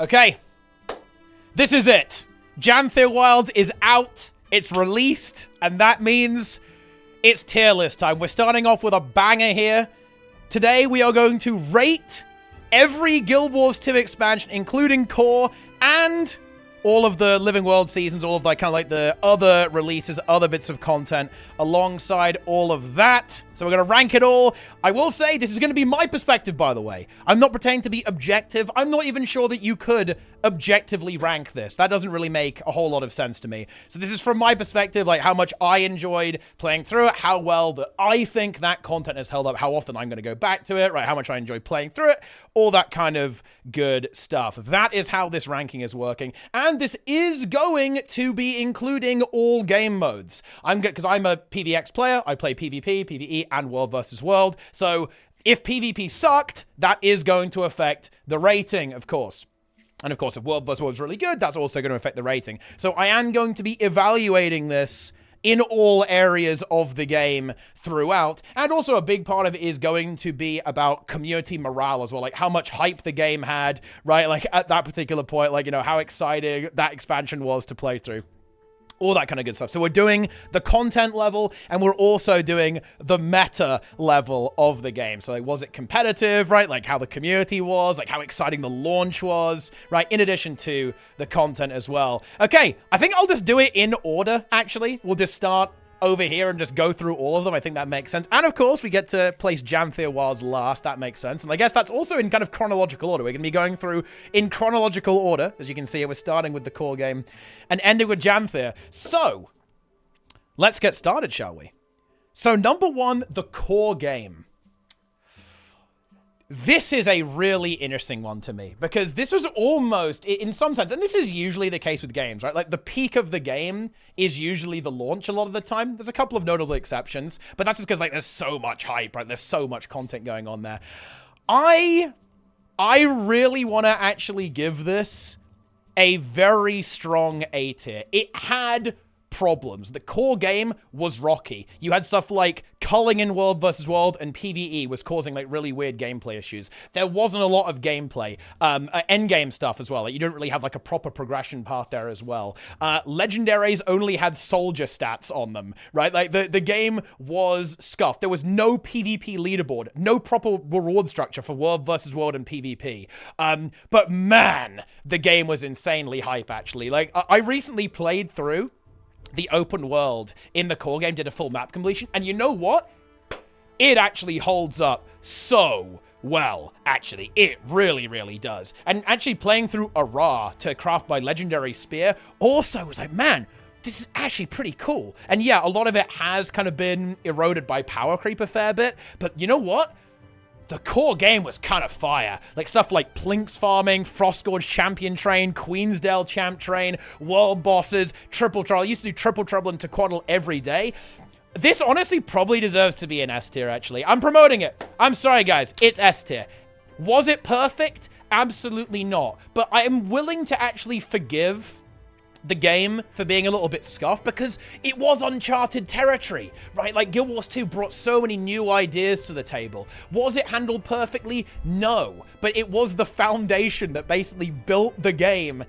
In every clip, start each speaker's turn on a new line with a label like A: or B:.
A: Okay, this is it. Janthir Wilds is out, it's released, and that means it's tier list time. We're starting off with a banger here. Today we are going to rate every Guild Wars 2 expansion, including core and all of the Living World seasons, all of like kind of like the other releases, other bits of content alongside all of that. So we're going to rank it all. I will say this is going to be my perspective, by the way. I'm not pretending to be objective. I'm not even sure that you could objectively rank this. That doesn't really make a whole lot of sense to me. So this is from my perspective, like how much I enjoyed playing through it, how well that I think that content has held up, how often I'm going to go back to it, right? How much I enjoy playing through it, all that kind of good stuff. That is how this ranking is working. And this is going to be including all game modes. Because I'm a PvX player. I play PvP, PvE, and World versus World. So if PvP sucked, that is going to affect the rating, of course. And of course, if World vs. World is really good, that's also going to affect the rating. So I am going to be evaluating this in all areas of the game throughout. And also a big part of it is going to be about community morale as well. Like how much hype the game had, right? Like at that particular point, like, you know, how exciting that expansion was to play through. All that kind of good stuff. So we're doing the content level, and we're also doing the meta level of the game. So like, was it competitive, right? Like how the community was, like how exciting the launch was, right? In addition to the content as well. Okay, I think I'll just do it in order, actually. We'll just start over here and just go through all of them. I think that makes sense. And of course, we get to place Janthir Wilds last. That makes sense. And I guess that's also in kind of chronological order. We're going to be going through in chronological order. As you can see, we're starting with the core game and ending with Janthir. So, let's get started, shall we? So, number one, the core game. This is a really interesting one to me, because this was almost, in some sense, and this is usually the case with games, right? Like, the peak of the game is usually the launch a lot of the time. There's a couple of notable exceptions, but that's just because, like, there's so much hype, right? There's so much content going on there. I really want to actually give this a very strong A tier. It had problems. The core game was rocky. You had stuff like culling in World versus World, and PvE was causing like really weird gameplay issues. There wasn't a lot of gameplay. Endgame stuff as well. Like, you don't really have like a proper progression path there as well. Legendaries only had soldier stats on them, right? Like the game was scuffed. There was no PvP leaderboard, no proper reward structure for World versus World and PvP. But man, the game was insanely hype, actually. Like, I recently played through the open world in the core game, did a full map completion, and you know what? It actually holds up so well, actually. It really, really does. And actually playing through Ara to craft my legendary spear also was like, man, this is actually pretty cool. And yeah, a lot of it has kind of been eroded by power creep a fair bit, but you know what? The core game was kind of fire. Like stuff like Plinks farming, Frostgorge champion train, Queensdale champ train, world bosses, triple trouble. I used to do triple trouble and Tequaddle every day. This honestly probably deserves to be an S tier, actually. I'm promoting it. I'm sorry, guys. It's S tier. Was it perfect? Absolutely not. But I am willing to actually forgive the game for being a little bit scuffed, because it was uncharted territory, right? Like, Guild Wars 2 brought so many new ideas to the table. Was it handled perfectly? No. But it was the foundation that basically built the game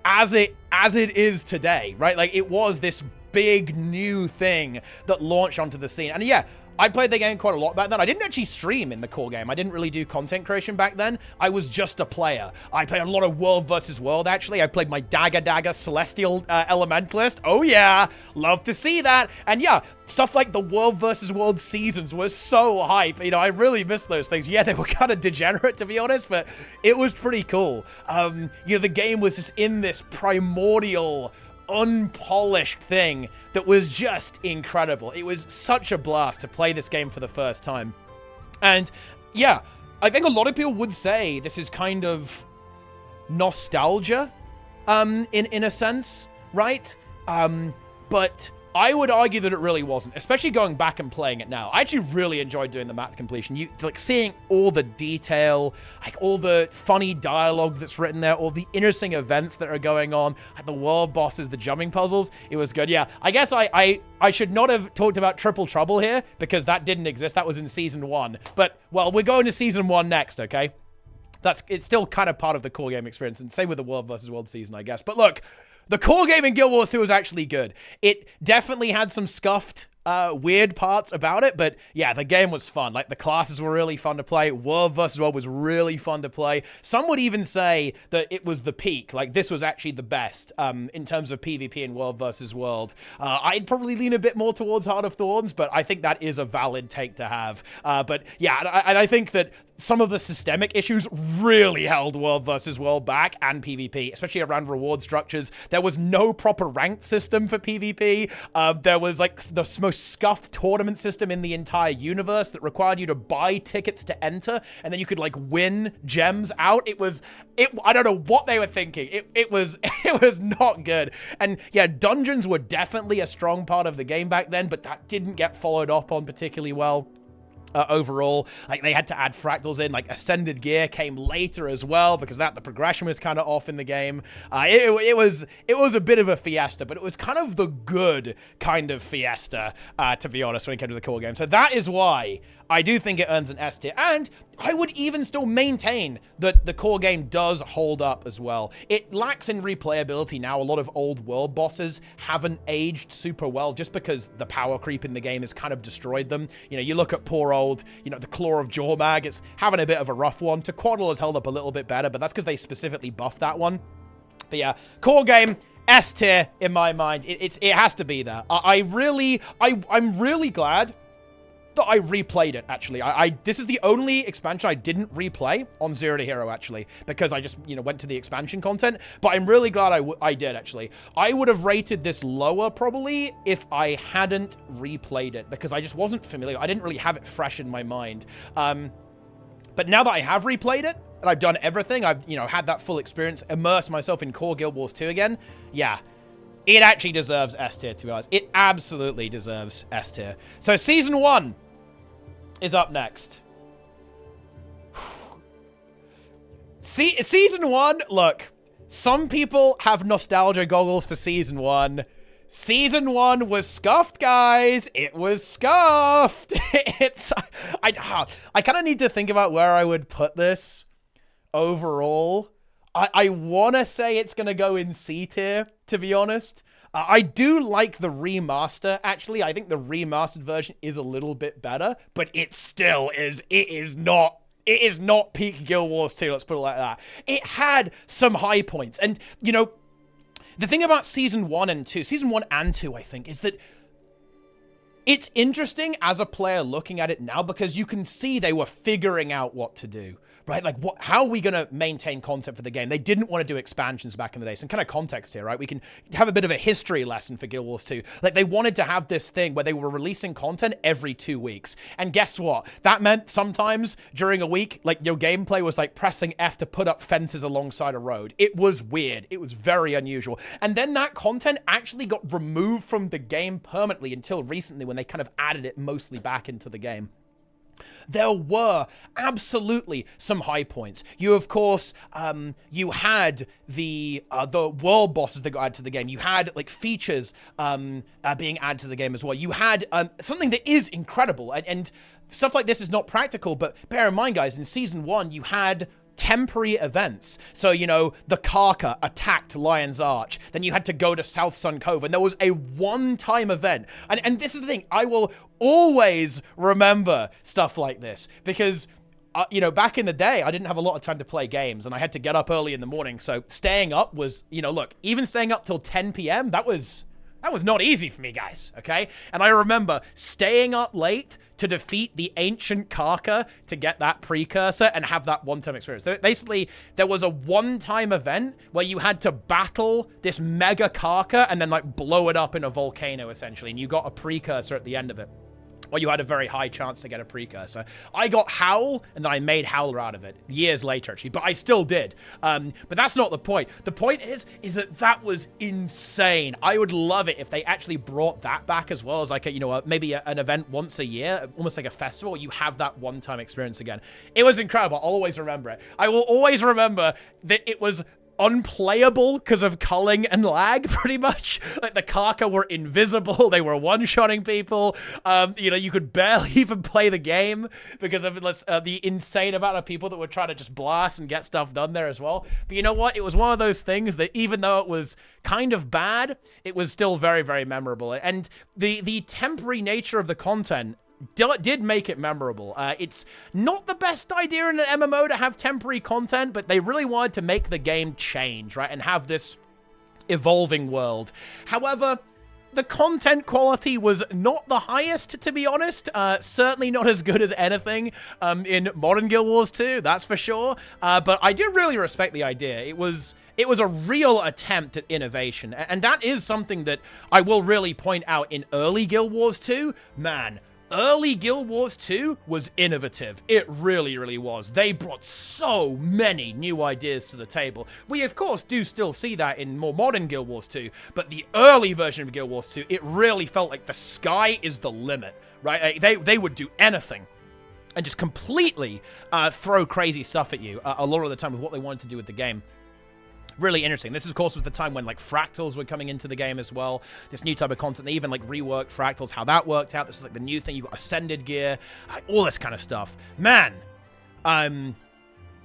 A: as it is today, right? Like, it was this big new thing that launched onto the scene. And yeah, I played the game quite a lot back then. I didn't actually stream in the core game. I didn't really do content creation back then. I was just a player. I played a lot of World versus World, actually. I played my Dagger Celestial Elementalist. Oh yeah, love to see that. And yeah, stuff like the World versus World seasons was so hype. You know, I really miss those things. Yeah, they were kind of degenerate, to be honest, but it was pretty cool. You know, the game was just in this primordial, unpolished thing that was just incredible. It was such a blast to play this game for the first time. And yeah, I think a lot of people would say this is kind of nostalgia, in a sense, right? But I would argue that it really wasn't, especially going back and playing it now. I actually really enjoyed doing the map completion. Like seeing all the detail, like all the funny dialogue that's written there, all the interesting events that are going on, like the world bosses, the jumping puzzles. It was good. Yeah, I guess I should not have talked about Triple Trouble here, because that didn't exist. That was in Season 1. But, well, we're going to Season 1 next, okay? it's still kind of part of the core game experience, and same with the World versus World season, I guess. But look, the core game in Guild Wars 2 was actually good. It definitely had some scuffed, weird parts about it, but yeah, the game was fun. Like, the classes were really fun to play. World versus World was really fun to play. Some would even say that it was the peak. Like, this was actually the best in terms of PvP in World versus World. I'd probably lean a bit more towards Heart of Thorns, but I think that is a valid take to have. But yeah, and I think that some of the systemic issues really held World versus World back, and PvP, especially around reward structures. There was no proper ranked system for PvP. There was like the most scuffed tournament system in the entire universe that required you to buy tickets to enter, and then you could like win gems out. I don't know what they were thinking. It was not good. And yeah, dungeons were definitely a strong part of the game back then, but that didn't get followed up on particularly well. Overall, like, they had to add fractals in. Like, Ascended Gear came later as well, because the progression was kind of off in the game. It was a bit of a fiesta, but it was kind of the good kind of fiesta, to be honest, when it came to the core game. So that is why I do think it earns an S tier, and I would even still maintain that the core game does hold up as well. It lacks in replayability now. A lot of old world bosses haven't aged super well, just because the power creep in the game has kind of destroyed them. You know, you look at poor old, the Claw of Jormag, it's having a bit of a rough one. Tequaddle has held up a little bit better, but that's because they specifically buffed that one. But yeah, core game, S tier in my mind. It has to be there. I'm really glad that I replayed it, actually. This is the only expansion I didn't replay on Zero to Hero, actually, because I just, went to the expansion content, but I'm really glad I did, actually. I would have rated this lower, probably, if I hadn't replayed it, because I just wasn't familiar. I didn't really have it fresh in my mind. But now that I have replayed it, and I've done everything, I've, had that full experience, immersed myself in core Guild Wars 2 again, yeah, it actually deserves S tier, to be honest. It absolutely deserves S tier. So Season 1 is up next. Season 1, look, some people have nostalgia goggles for Season 1. Season 1 was scuffed, guys. It was scuffed. I kind of need to think about where I would put this overall. I want to say it's going to go in C tier, to be honest. I do like the remaster, actually. I think the remastered version is a little bit better, but it still is, it is not peak Guild Wars 2, let's put it like that. It had some high points, and, the thing about Season 1 and 2, I think, is that it's interesting as a player looking at it now, because you can see they were figuring out what to do. Right? Like, how are we going to maintain content for the game? They didn't want to do expansions back in the day. Some kind of context here, right? We can have a bit of a history lesson for Guild Wars 2. Like, they wanted to have this thing where they were releasing content every 2 weeks. And guess what? That meant sometimes during a week, like, your gameplay was like pressing F to put up fences alongside a road. It was weird. It was very unusual. And then that content actually got removed from the game permanently until recently, when they kind of added it mostly back into the game. There were absolutely some high points. You, of course, you had the world bosses that got added to the game. You had, like, features being added to the game as well. You had something that is incredible, and stuff like this is not practical, but bear in mind, guys, in Season 1, you had temporary events. So, the Karka attacked Lion's Arch. Then you had to go to South Sun Cove, and there was a one-time event. And this is the thing, I will always remember stuff like this, because, back in the day, I didn't have a lot of time to play games, and I had to get up early in the morning, so staying up was, look, even staying up till 10 p.m., that was not easy for me, guys, okay? And I remember staying up late to defeat the ancient Karka to get that precursor and have that one-time experience. So basically, there was a one-time event where you had to battle this mega Karka and then, like, blow it up in a volcano, essentially, and you got a precursor at the end of it. Or you had a very high chance to get a precursor. I got Howl, and then I made Howler out of it years later, actually, but I still did. But that's not the point. The point is that was insane. I would love it if they actually brought that back as well as, like, maybe an event once a year, almost like a festival. You have that one-time experience again. It was incredible. I'll always remember it. I will always remember that it was unplayable because of culling and lag, pretty much. Like, the Kaka were invisible. They were one-shotting people. You know, you could barely even play the game because of the insane amount of people that were trying to just blast and get stuff done there as well. But you know what? It was one of those things that even though it was kind of bad, it was still very, very memorable. And the temporary nature of the content did make it memorable. It's not the best idea in an MMO to have temporary content, but they really wanted to make the game change, right? And have this evolving world. However, the content quality was not the highest, to be honest. Certainly not as good as anything in modern Guild Wars 2, that's for sure. But I do really respect the idea. It was a real attempt at innovation. And that is something that I will really point out in early Guild Wars 2. Man, early Guild Wars 2 was innovative. It really, really was. They brought so many new ideas to the table. We, of course, do still see that in more modern Guild Wars 2, but the early version of Guild Wars 2, it really felt like the sky is the limit, right? They would do anything and just completely throw crazy stuff at you a lot of the time with what they wanted to do with the game. Really interesting. This, of course, was the time when, like, fractals were coming into the game as well. This new type of content. They even, like, reworked fractals, how that worked out. This is, like, the new thing. You got ascended gear, all this kind of stuff. Man,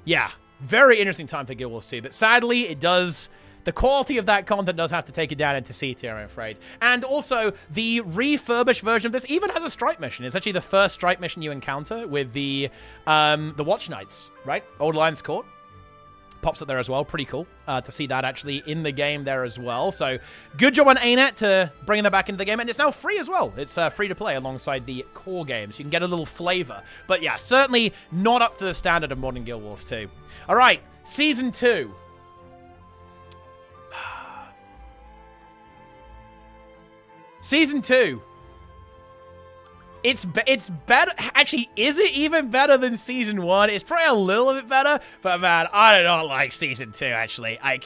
A: yeah, very interesting time for Guild Wars 2. But sadly, the quality of that content does have to take it down into C tier, I'm afraid. And also, the refurbished version of this even has a strike mission. It's actually the first strike mission you encounter with the Watch Knights, right? Old Lion's Court. Pops up there as well. Pretty cool to see that actually in the game there as well. So good job on ArenaNet to bringing that back into the game. And it's now free as well. It's free to play alongside the core games. You can get a little flavor. But yeah, certainly not up to the standard of modern Guild Wars 2. All right, Season 2. Season 2. It's better. Actually, is it even better than Season 1? It's probably a little bit better, but man, I do not like Season 2, actually. I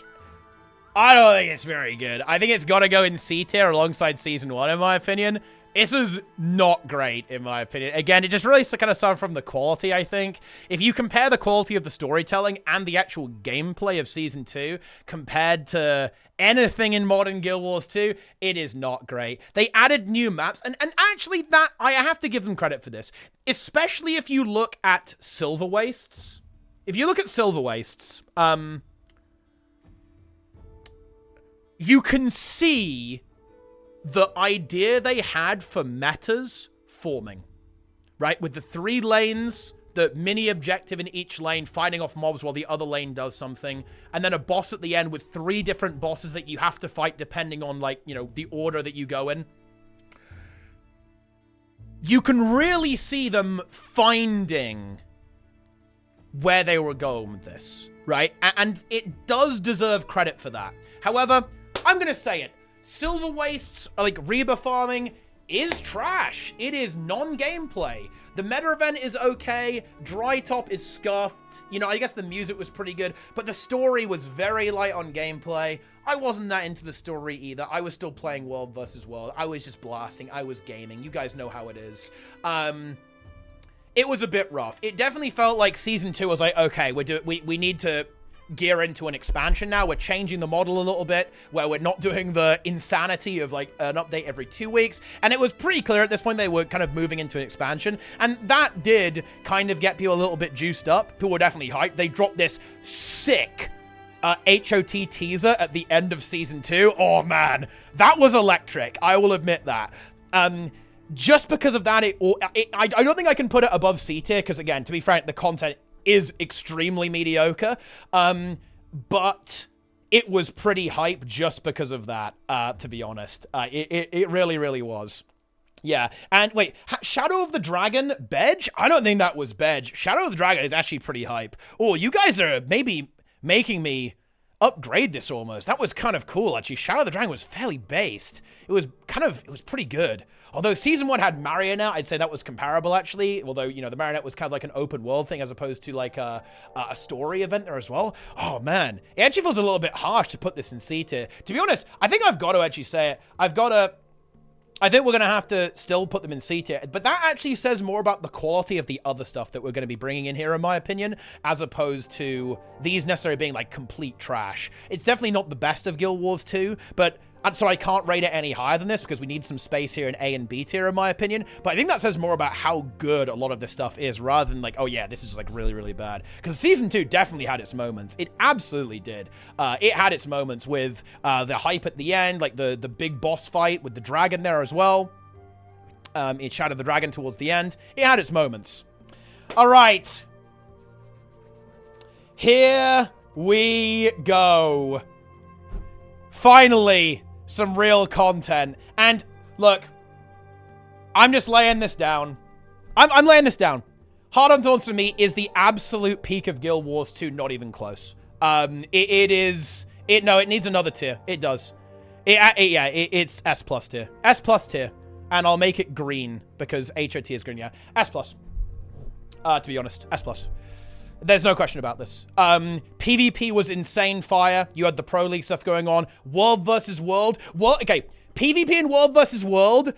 A: don't think it's very good. I think it's got to go in C tier alongside Season 1, in my opinion. This was not great, in my opinion. Again, it just really kind of suffered from the quality, I think. If you compare the quality of the storytelling and the actual gameplay of Season 2 compared to anything in modern Guild Wars 2, it is not great. They added new maps, and actually, that I have to give them credit for this. Especially if you look at Silver Wastes. If you look at Silver Wastes, you can see the idea they had for metas forming, right? With the 3 lanes, the mini objective in each lane, fighting off mobs while the other lane does something, and then a boss at the end with 3 different bosses that you have to fight depending on, like, you know, the order that you go in. You can really see them finding where they were going with this, right? And it does deserve credit for that. However, I'm going to say it. Silver Wastes, like Reba farming, is trash. It is non-gameplay. The meta event is okay. Dry Top is scuffed. You know, I guess the music was pretty good, but the story was very light on gameplay. I wasn't that into the story either. I was still playing World versus World. I was just blasting. I was gaming. You guys know how it is. It was a bit rough. It definitely felt like Season 2 was like, okay, we need to gear into an expansion now. We're changing the model a little bit, where we're not doing the insanity of like an update every 2 weeks. And it was pretty clear at this point they were kind of moving into an expansion. And that did kind of get people a little bit juiced up. People were definitely hyped. They dropped this sick HOT teaser at the end of Season 2. Oh man, that was electric. I will admit that. Just because of that, I don't think I can put it above C tier, because again, to be frank, the content is extremely mediocre, but it was pretty hype just because of that, to be honest. It really, really was. Yeah, and wait, Shadow of the Dragon, Bedge? I don't think that was Bedge. Shadow of the Dragon is actually pretty hype. Oh, you guys are maybe making me upgrade this almost. That was kind of cool, actually. Shadow of the Dragon was fairly based. It was pretty good. Although Season 1 had Marionette, I'd say that was comparable, actually. Although, you know, the Marionette was kind of like an open world thing as opposed to like a story event there as well. Oh, man. It actually feels a little bit harsh to put this in C tier. To be honest, I think I've got to actually say it. I've got to I think we're going to have to still put them in C tier, but that actually says more about the quality of the other stuff that we're going to be bringing in here, in my opinion, as opposed to these necessarily being like complete trash. It's definitely not the best of Guild Wars 2, but so I can't rate it any higher than this because we need some space here in A and B tier, in my opinion. But I think that says more about how good a lot of this stuff is rather than like, oh yeah, this is like really, really bad. Because Season 2 definitely had its moments. It absolutely did. It had its moments with the hype at the end, like the big boss fight with the dragon there as well. It shadowed the dragon towards the end. It had its moments. All right. Here we go. Finally, some real content. And look, I'm just laying this down. I'm laying this down. Heart on Thorns for me is the absolute peak of Guild Wars 2, not even close. No, it needs another tier. It does. It's S plus tier. S plus tier. And I'll make it green because HOT is green, yeah. S plus. To be honest, S plus. There's no question about this. PvP was insane fire. You had the Pro League stuff going on. World versus World. Okay, PvP and World versus World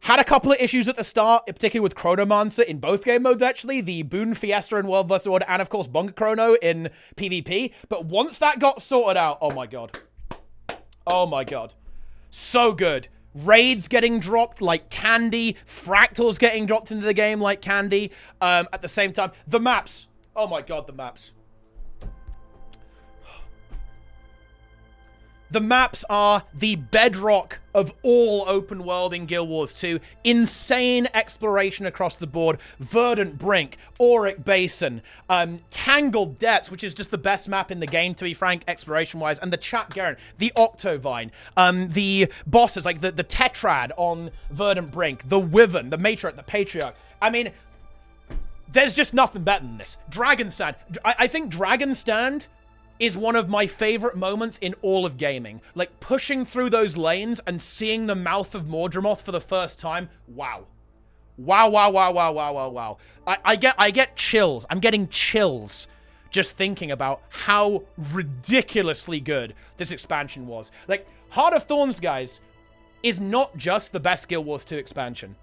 A: had a couple of issues at the start, particularly with Chronomancer in both game modes, actually. The Boon Fiesta in World versus World, and of course Bunker Chrono in PvP. But once that got sorted out, oh my god. Oh my god. So good. Raids getting dropped like candy. Fractals getting dropped into the game like candy. At the same time, the maps. Oh my god, the maps. The maps are the bedrock of all open world in Guild Wars 2. Insane exploration across the board. Verdant Brink, Auric Basin, Tangled Depths, which is just the best map in the game, to be frank, exploration-wise, and the Chat Garen, the Octovine, the bosses, like the Tetrad on Verdant Brink, the Wyvern, the Matriarch, the Patriarch. I mean, there's just nothing better than this. Dragon Stand. I think Dragon Stand is one of my favorite moments in all of gaming. Like, pushing through those lanes and seeing the mouth of Mordramoth for the first time. Wow. Wow, wow, wow, wow, wow, wow, wow. I get chills. I'm getting chills just thinking about how ridiculously good this expansion was. Like, Heart of Thorns, guys, is not just the best Guild Wars 2 expansion.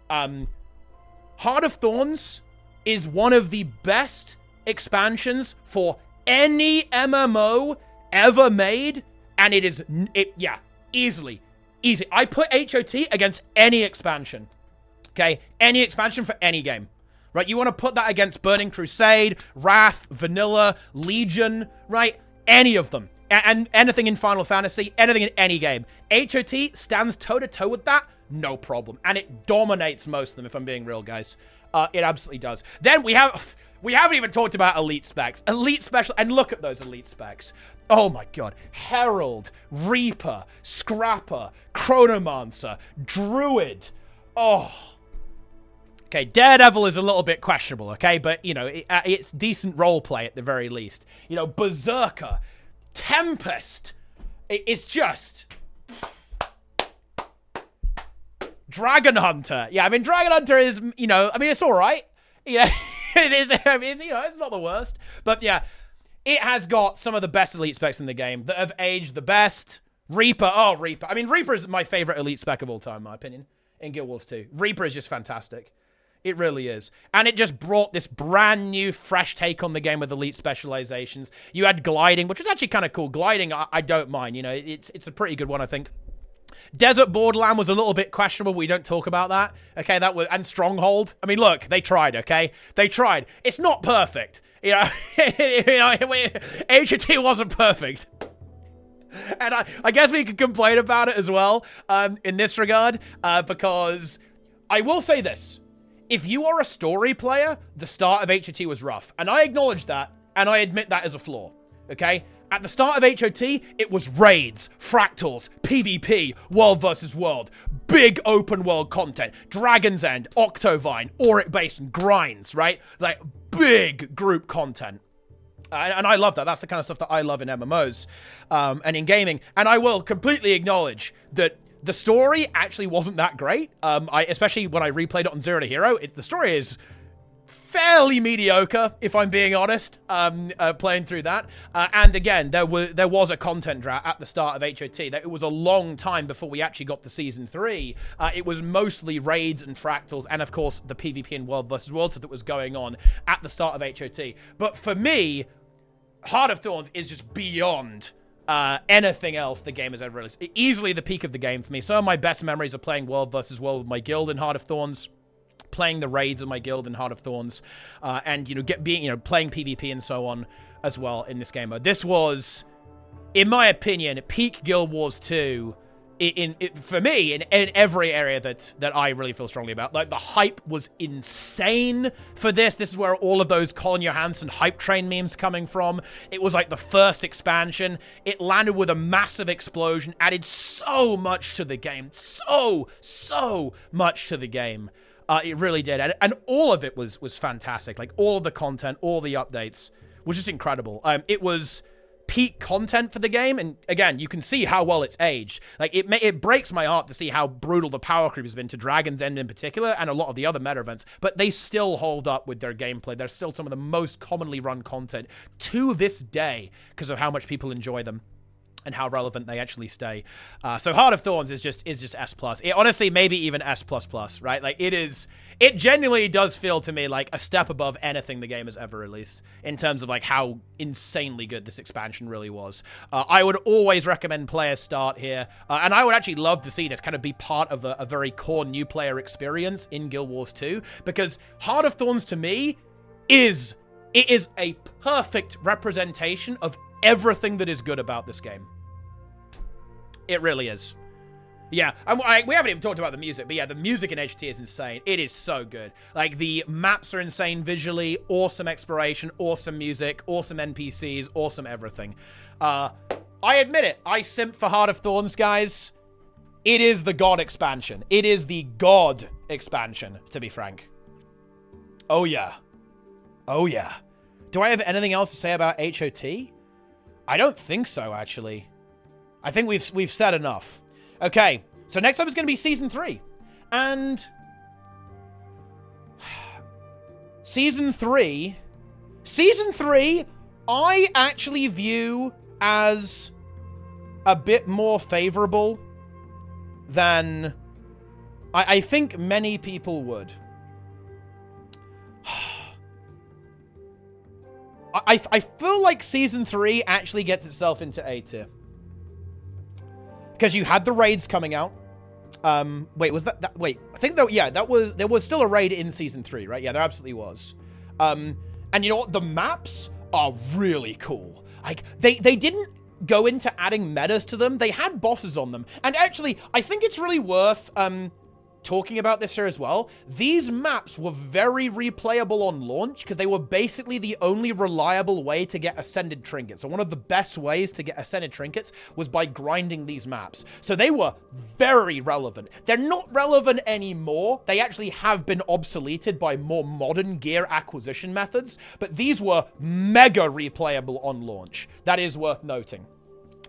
A: Heart of Thorns is one of the best expansions for any MMO ever made, and it is, easily. I put HOT against any expansion, okay? Any expansion for any game, right? You want to put that against Burning Crusade, Wrath, Vanilla, Legion, right? Any of them. And anything in Final Fantasy, anything in any game. HOT stands toe-to-toe with that, no problem. And it dominates most of them, if I'm being real, guys. It absolutely does. Then we haven't even talked about elite specs. Elite special, and look at those elite specs. Oh my god. Herald, Reaper, Scrapper, Chronomancer, Druid. Oh. Okay, Daredevil is a little bit questionable, okay? But, you know, it's decent roleplay at the very least. You know, Berserker, Tempest. It's just... Dragon Hunter. Yeah, I mean, Dragon Hunter is, you know, I mean, it's all right. Yeah, it is, I mean, you know, it's not the worst. But yeah, it has got some of the best elite specs in the game that have aged the best. Reaper. Oh, Reaper. I mean, Reaper is my favorite elite spec of all time, in my opinion, in Guild Wars 2. Reaper is just fantastic. It really is. And it just brought this brand new, fresh take on the game with elite specializations. You had gliding, which was actually kind of cool. Gliding, I don't mind. You know, it's a pretty good one, I think. Desert Borderland was a little bit questionable. We don't talk about that. Okay, and Stronghold. I mean, look, they tried, okay? They tried. It's not perfect. You know, HOT wasn't perfect. And I guess we could complain about it as well in this regard because I will say this. If you are a story player, the start of HOT was rough. And I acknowledge that, and I admit that as a flaw, okay? At the start of HOT, it was raids, fractals, PvP, world versus world, big open world content, Dragon's End, Octovine, Auric Basin, grinds, right? Like, big group content. And I love that. That's the kind of stuff that I love in MMOs and in gaming. And I will completely acknowledge that the story actually wasn't that great. Especially when I replayed it on Zero to Hero. The story is fairly mediocre, if I'm being honest, playing through that. And again, there was a content drought at the start of HOT. It was a long time before we actually got to Season 3. It was mostly raids and fractals, and of course, the PvP and World versus World stuff that was going on at the start of HOT. But for me, Heart of Thorns is just beyond anything else the game has ever released. Easily the peak of the game for me. Some of my best memories are playing World versus World with my guild in Heart of Thorns, playing the raids of my guild in Heart of Thorns, and playing PvP and so on as well in this game mode. This was, in my opinion, peak Guild Wars 2 for me in every area that I really feel strongly about. Like, the hype was insane for this. This is where all of those Colin Johansson hype train memes coming from. It was like the first expansion. It landed with a massive explosion, added so much to the game. So much to the game. It really did. And all of it was fantastic. Like, all of the content, all the updates was just incredible. It was peak content for the game, and again, you can see how well it's aged. Like, it breaks my heart to see how brutal the power creep has been to Dragon's End in particular, and a lot of the other meta events, but they still hold up with their gameplay. They're still some of the most commonly run content to this day because of how much people enjoy them and how relevant they actually stay. So Heart of Thorns is just S+. It honestly, maybe even S++, right? Like, it genuinely does feel to me like a step above anything the game has ever released in terms of like how insanely good this expansion really was. I would always recommend players start here, and I would actually love to see this kind of be part of a very core new player experience in Guild Wars 2, because Heart of Thorns to me is a perfect representation of everything that is good about this game. It really is. Yeah, we haven't even talked about the music, but yeah, the music in HT is insane. It is so good. Like, the maps are insane visually, awesome exploration, awesome music, awesome NPCs, awesome everything. I admit it, I simp for Heart of Thorns, guys. It is the God expansion. It is the God expansion, to be frank. Oh yeah. Oh yeah. Do I have anything else to say about HOT? I don't think so, actually. I think we've said enough. Okay, so next up is going to be Season 3. And Season 3, I actually view as a bit more favorable than I think many people would. I feel like Season 3 actually gets itself into A tier. Because you had the raids coming out. Wait, was that wait, I think that, yeah, there was still a raid in Season 3, right? Yeah, there absolutely was. And you know what? The maps are really cool. Like, they didn't go into adding metas to them. They had bosses on them. And actually, I think it's really worth talking about this here as well. These maps were very replayable on launch because they were basically the only reliable way to get Ascended Trinkets. So one of the best ways to get Ascended Trinkets was by grinding these maps. So they were very relevant. They're not relevant anymore. They actually have been obsoleted by more modern gear acquisition methods, but these were mega replayable on launch. That is worth noting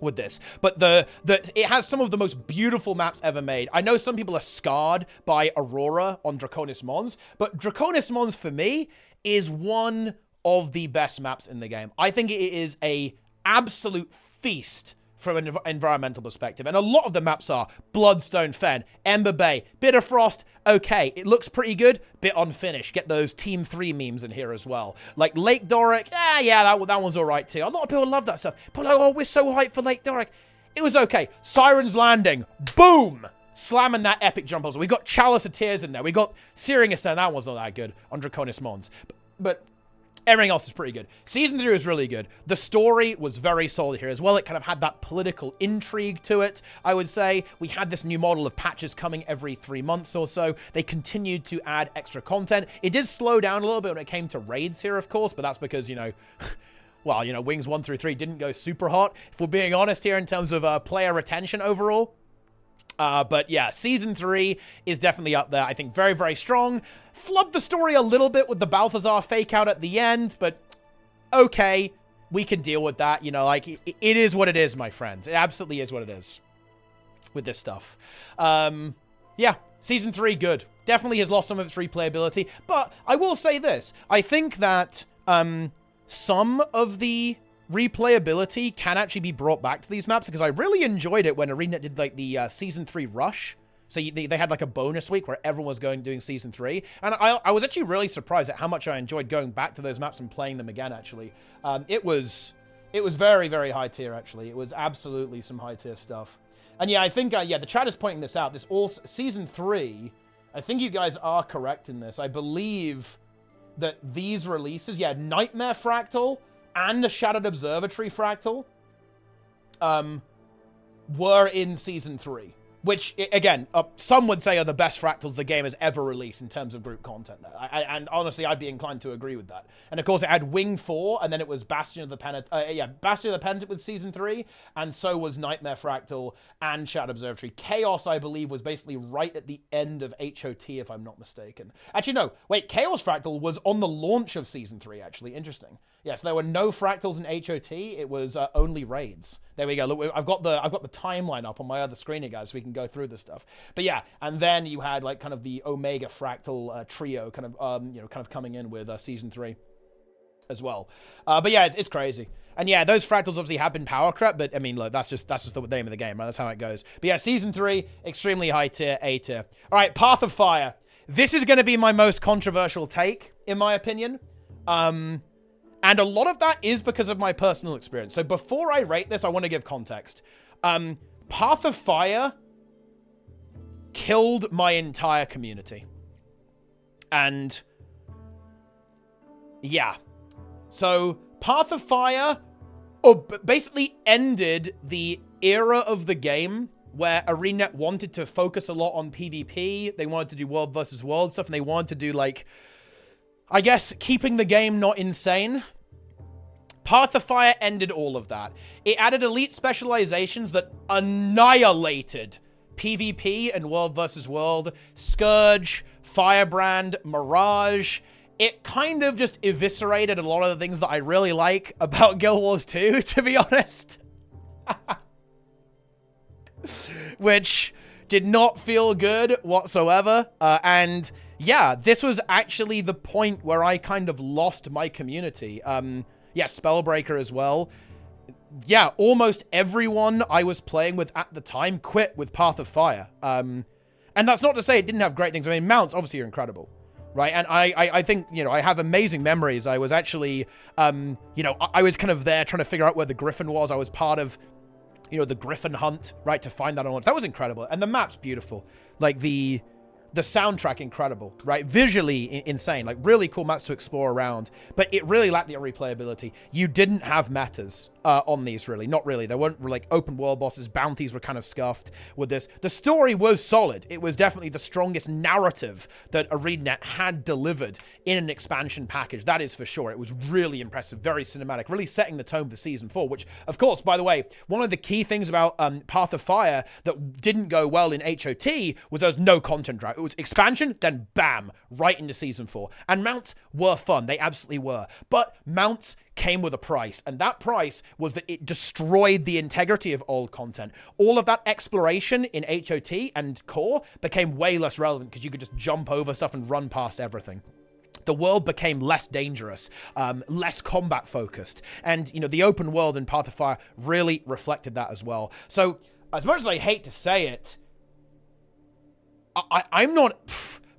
A: with this. But it has some of the most beautiful maps ever made. I know some people are scarred by Aurora on Draconis Mons, but Draconis Mons for me is one of the best maps in the game. I think it is a absolute feast from an environmental perspective. And a lot of the maps are Bloodstone Fen, Ember Bay, Bitterfrost. Okay, it looks pretty good, bit unfinished. Get those Team 3 memes in here as well. Like Lake Doric, yeah, that one's all right too. A lot of people love that stuff. But like, oh, we're so hyped for Lake Doric. It was okay. Siren's Landing, boom! Slamming that epic jump also. We got Chalice of Tears in there. We got Searing Ascent. That one's not that good on Draconis Mons. But everything else is pretty good. Season 3 was really good. The story was very solid here as well. It kind of had that political intrigue to it, I would say. We had this new model of patches coming every 3 months or so. They continued to add extra content. It did slow down a little bit when it came to raids here, of course, but that's because, you know, well, you know, Wings 1 through 3 didn't go super hot, if we're being honest here in terms of player retention overall. But yeah, Season 3 is definitely up there. I think very, very strong. Flubbed the story a little bit with the Balthazar fake out at the end, but okay, we can deal with that. You know, like, it is what it is, my friends. It absolutely is what it is with this stuff. Yeah, Season 3, good. Definitely has lost some of its replayability, but I will say this. I think that some of the replayability can actually be brought back to these maps, because I really enjoyed it when ArenaNet did, like, the Season 3 rush. So they had, like, a bonus week where everyone was doing Season 3. And I was actually really surprised at how much I enjoyed going back to those maps and playing them again, actually. It was very, very high tier, actually. It was absolutely some high tier stuff. And yeah, I think, yeah, the chat is pointing this out. This all Season 3, I think you guys are correct in this. I believe that these releases, yeah, Nightmare Fractal and a Shattered Observatory Fractal were in Season 3. Which, again, some would say are the best fractals the game has ever released in terms of group content. And honestly, I'd be inclined to agree with that. And of course, it had Wing 4, and then it was Bastion of the Penitent with Season 3, and so was Nightmare Fractal and Shadow Observatory. Chaos, I believe, was basically right at the end of HOT, if I'm not mistaken. Actually, no. Wait, Chaos Fractal was on the launch of Season 3, actually. Interesting. Yes, there were no fractals in HOT. It was only raids. There we go. Look, I've got the timeline up on my other screen here, guys, so we can go through this stuff. But yeah, and then you had like kind of the Omega Fractal trio, kind of coming in with Season 3 as well. But yeah, it's crazy. And yeah, those fractals obviously have been power crept, but I mean, look, that's just the name of the game, right? That's how it goes. But yeah, Season 3, extremely high tier, A tier. All right, Path of Fire. This is going to be my most controversial take, in my opinion. And a lot of that is because of my personal experience. So before I rate this, I want to give context. Path of Fire killed my entire community. And yeah. So Path of Fire basically ended the era of the game where ArenaNet wanted to focus a lot on PvP. They wanted to do world versus world stuff, and they wanted to do, like, I guess, keeping the game not insane. Path of Fire ended all of that. It added elite specializations that annihilated PvP and world versus world. Scourge, Firebrand, Mirage. It kind of just eviscerated a lot of the things that I really like about Guild Wars 2, to be honest. Which did not feel good whatsoever. And yeah, this was actually the point where I kind of lost my community. Yeah, Spellbreaker as well. Yeah, almost everyone I was playing with at the time quit with Path of Fire. And that's not to say it didn't have great things. I mean, mounts obviously are incredible, right? And I think, you know, I have amazing memories. I was actually, you know, I was kind of there trying to figure out where the Griffin was. I was part of, you know, the Griffin hunt, right, to find that on launch. That was incredible. And the map's beautiful. Like, the soundtrack, incredible, right? Visually insane, like really cool maps to explore around, but it really lacked the replayability. You didn't have metas on these, really. Not really. There weren't like open world bosses. Bounties were kind of scuffed with this. The story was solid. It was definitely the strongest narrative that ArenaNet had delivered in an expansion package. That is for sure. It was really impressive, very cinematic, really setting the tone for Season 4, which, of course, by the way, one of the key things about Path of Fire that didn't go well in HOT was there was no content drive. It was expansion, then bam, right into Season 4. And mounts were fun. They absolutely were. But mounts came with a price, and that price was that it destroyed the integrity of old content. All of that exploration in HOT and core became way less relevant because you could just jump over stuff and run past everything. The world became less dangerous, less combat focused, and, you know, the open world in Path of Fire really reflected that as well. So as much as I hate to say it, I'm not,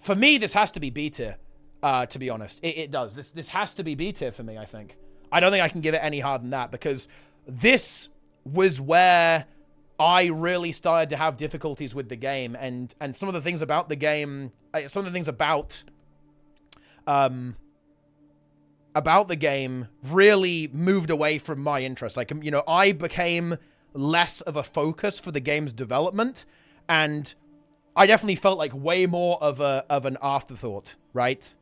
A: for me, this has to be B tier, to be honest. It does. This has to be B tier for me, I think. I don't think I can give it any higher than that, because this was where I really started to have difficulties with the game, and some of the things about the game, some of the things about the game really moved away from my interest. Like, you know, I became less of a focus for the game's development, and I definitely felt like way more of an afterthought, right?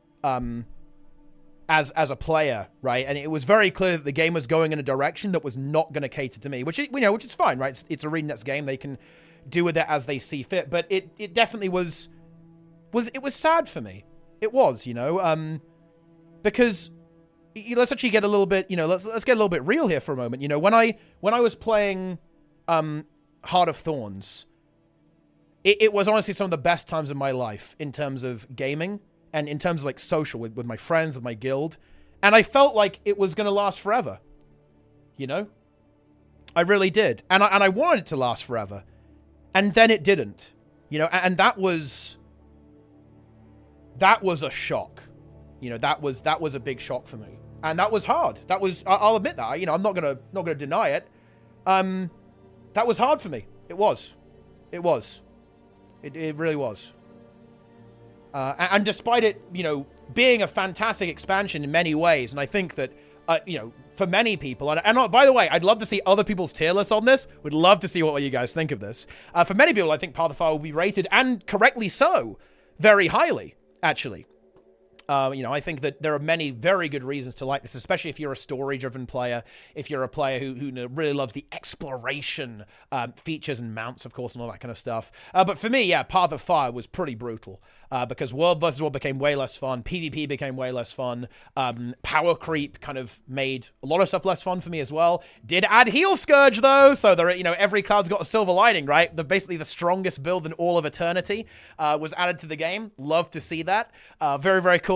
A: As a player, right? And it was very clear that the game was going in a direction that was not going to cater to me, which is fine, right? It's ArenaNet's game. They can do with it as they see fit. But it definitely was sad for me. It was, you know, because let's actually get a little bit, you know, let's get a little bit real here for a moment. You know, when I was playing Heart of Thorns, it was honestly some of the best times of my life in terms of gaming and in terms of like social with my friends, with my guild. And I felt like it was going to last forever. You know? I really did. And I wanted it to last forever. And then it didn't. You know, and that was a shock. You know, that was a big shock for me. And that was hard. That was, I'll admit that. You know, I'm not gonna deny it. That was hard for me. It was. It was. It really was. And despite it, you know, being a fantastic expansion in many ways, and I think that, you know, for many people, and by the way, I'd love to see other people's tier lists on this. Would love to see what you guys think of this. For many people, I think Path of Fire will be rated, and correctly so, very highly, actually. You know, I think that there are many very good reasons to like this, especially if you're a story-driven player, if you're a player who really loves the exploration features and mounts, of course, and all that kind of stuff. But for me, yeah, Path of Fire was pretty brutal because World vs. World became way less fun. PvP became way less fun. Power creep kind of made a lot of stuff less fun for me as well. Did add Heal Scourge, though, so there, you know, every card's got a silver lining, right? Basically the strongest build in all of eternity was added to the game. Love to see that. Very, very cool.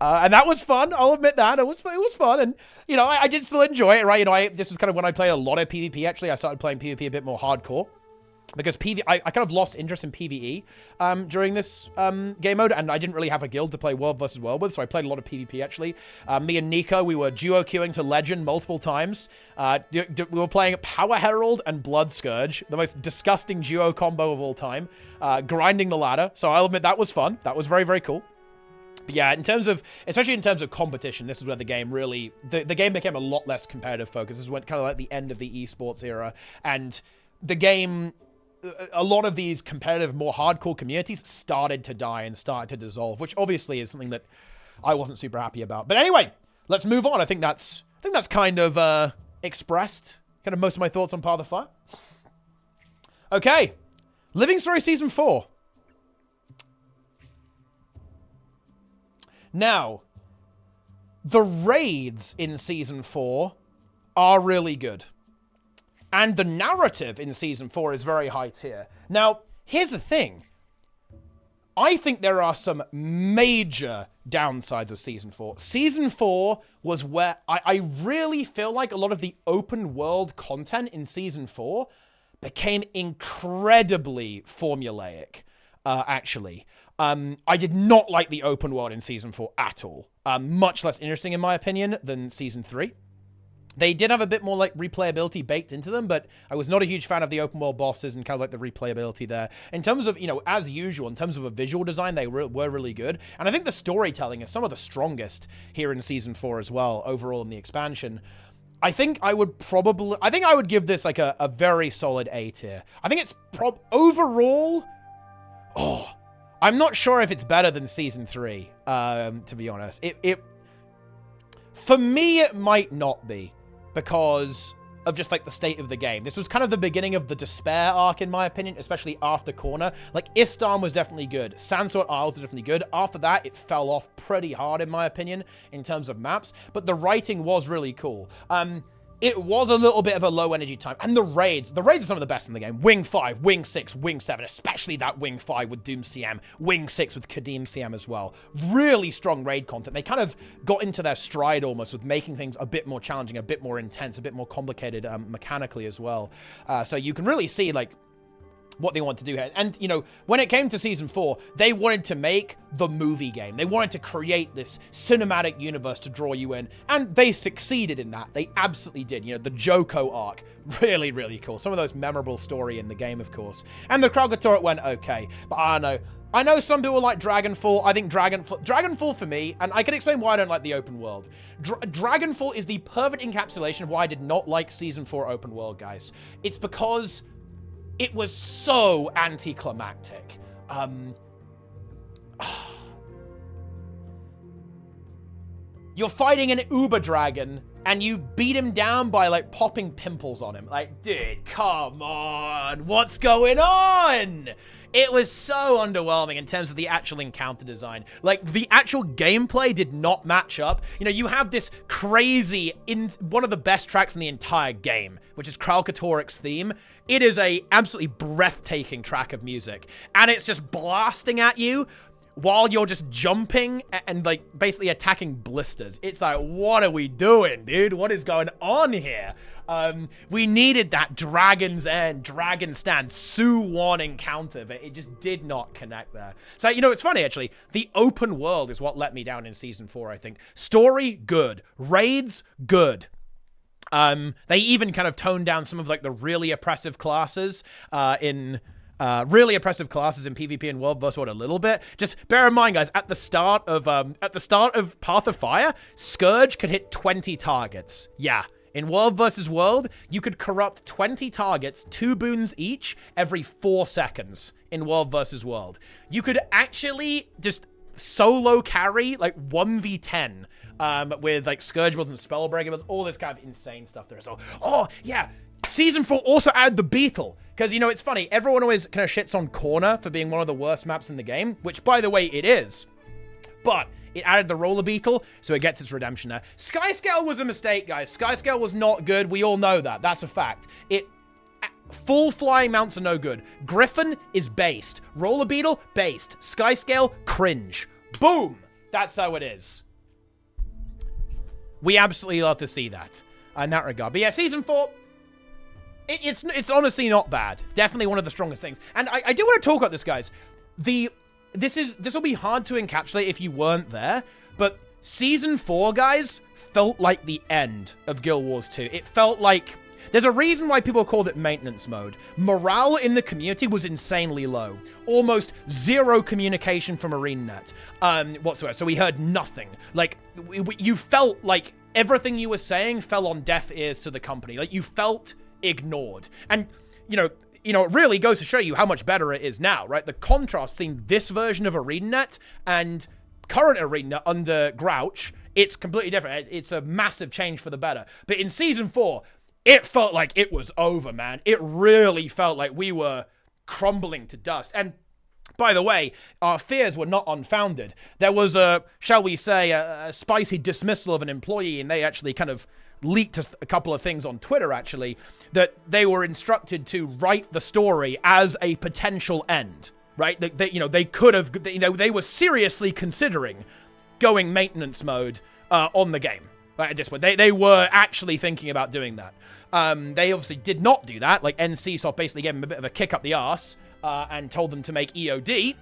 A: And that was fun. I'll admit that it was fun, and you know, I did still enjoy it, right? You know, this was kind of when I played a lot of PvP. Actually, I started playing PvP a bit more hardcore because I kind of lost interest in PvE during this game mode, and I didn't really have a guild to play World vs. World with, so I played a lot of PvP, actually. Me and Nico, we were duo queuing to Legend multiple times. We were playing Power Herald and Blood Scourge, the most disgusting duo combo of all time, grinding the ladder, so I'll admit that was fun. That was very, very cool. But yeah, especially in terms of competition, this is where the game really, the game became a lot less competitive focus. This is when kind of like the end of the esports era, and the game, a lot of these competitive, more hardcore communities started to die and started to dissolve, which obviously is something that I wasn't super happy about. But anyway, let's move on. I think that's kind of expressed kind of most of my thoughts on Path of Fire. Okay, Living Story Season 4. Now, the raids in Season 4 are really good. And the narrative in Season 4 is very high tier. Now, here's the thing. I think there are some major downsides of Season 4. Season 4 was where I really feel like a lot of the open world content in Season 4 became incredibly formulaic, actually. I did not like the open world in Season 4 at all. Much less interesting, in my opinion, than Season 3. They did have a bit more, like, replayability baked into them, but I was not a huge fan of the open world bosses and kind of, like, the replayability there. In terms of, you know, as usual, in terms of a visual design, they were really good. And I think the storytelling is some of the strongest here in Season 4 as well, overall in the expansion. I think I would give this, like, a very solid A tier. I think it's overall... Oh... I'm not sure if it's better than Season 3, to be honest. For me, it might not be, because of just, like, the state of the game. This was kind of the beginning of the Despair arc, in my opinion, especially after Corner. Like, Istan was definitely good. Sandstorm Isles was definitely good. After that, it fell off pretty hard, in my opinion, in terms of maps. But the writing was really cool. It was a little bit of a low energy time. And the raids are some of the best in the game. Wing 5, Wing 6, Wing 7, especially that Wing 5 with Doom CM. Wing 6 with Kadim CM as well. Really strong raid content. They kind of got into their stride almost with making things a bit more challenging, a bit more intense, a bit more complicated mechanically as well. So you can really see, like, what they want to do here. And, you know, when it came to Season 4, they wanted to make the movie game. They wanted to create this cinematic universe to draw you in, and they succeeded in that. They absolutely did. You know, the Joko arc, really, really cool. Some of those memorable story in the game, of course. And the Kralka turret went okay, but I don't know. I know some people like Dragonfall. I think Dragonfall for me, and I can explain why I don't like the open world. Dragonfall is the perfect encapsulation of why I did not like Season 4 open world, guys. It's because it was so anticlimactic. You're fighting an Uber Dragon, and you beat him down by, like, popping pimples on him. Like, dude, come on. What's going on? It was so underwhelming in terms of the actual encounter design. Like, the actual gameplay did not match up. You know, you have this crazy, one of the best tracks in the entire game, which is Kralkatoric's theme. It is a absolutely breathtaking track of music. And it's just blasting at you while you're just jumping and, like, basically attacking blisters. It's like, what are we doing, dude? What is going on here? We needed that Dragon's End, Dragon Stand, Sue-1 encounter, but it just did not connect there. So, you know, it's funny, actually. The open world is what let me down in Season 4, I think. Story, good. Raids, good. They even kind of toned down some of, like, the really oppressive classes in PvP and World vs. World a little bit. Just bear in mind, guys, at the start of Path of Fire, Scourge could hit 20 targets. Yeah. In World vs. World, you could corrupt 20 targets, 2 boons each, every 4 seconds in World vs. World. You could actually just solo carry, like, 1v10 with, like, Scourge builds and Spellbreaker builds, all this kind of insane stuff there. So, oh, yeah. Season 4 also added the Beetle. Because, you know, it's funny. Everyone always kind of shits on Corner for being one of the worst maps in the game, which, by the way, it is. But it added the Roller Beetle, so it gets its redemption there. Skyscale was a mistake, guys. Skyscale was not good. We all know that. That's a fact. Full flying mounts are no good. Griffin is based. Roller Beetle, based. Skyscale, cringe. Boom! That's how it is. We absolutely love to see that in that regard. But yeah, Season 4... It's honestly not bad. Definitely one of the strongest things. And I do want to talk about this, guys. This will be hard to encapsulate if you weren't there, but Season 4, guys, felt like the end of Guild Wars 2. It felt like... There's a reason why people called it maintenance mode. Morale in the community was insanely low. Almost zero communication from ArenaNet whatsoever. So we heard nothing. Like, you felt like everything you were saying fell on deaf ears to the company. Like, you felt ignored. And, you know, it really goes to show you how much better it is now, right? The contrast between this version of ArenaNet and current ArenaNet under Grouch, it's completely different. It's a massive change for the better. But in Season 4, it felt like it was over, man. It really felt like we were crumbling to dust. And by the way, our fears were not unfounded. There was shall we say, a spicy dismissal of an employee, and they actually kind of leaked a couple of things on Twitter, actually, that they were instructed to write the story as a potential end, right? They could have, they were seriously considering going maintenance mode on the game. Right, at this point, they were actually thinking about doing that. They obviously did not do that. Like, NCSoft basically gave them a bit of a kick up the arse and told them to make EOD.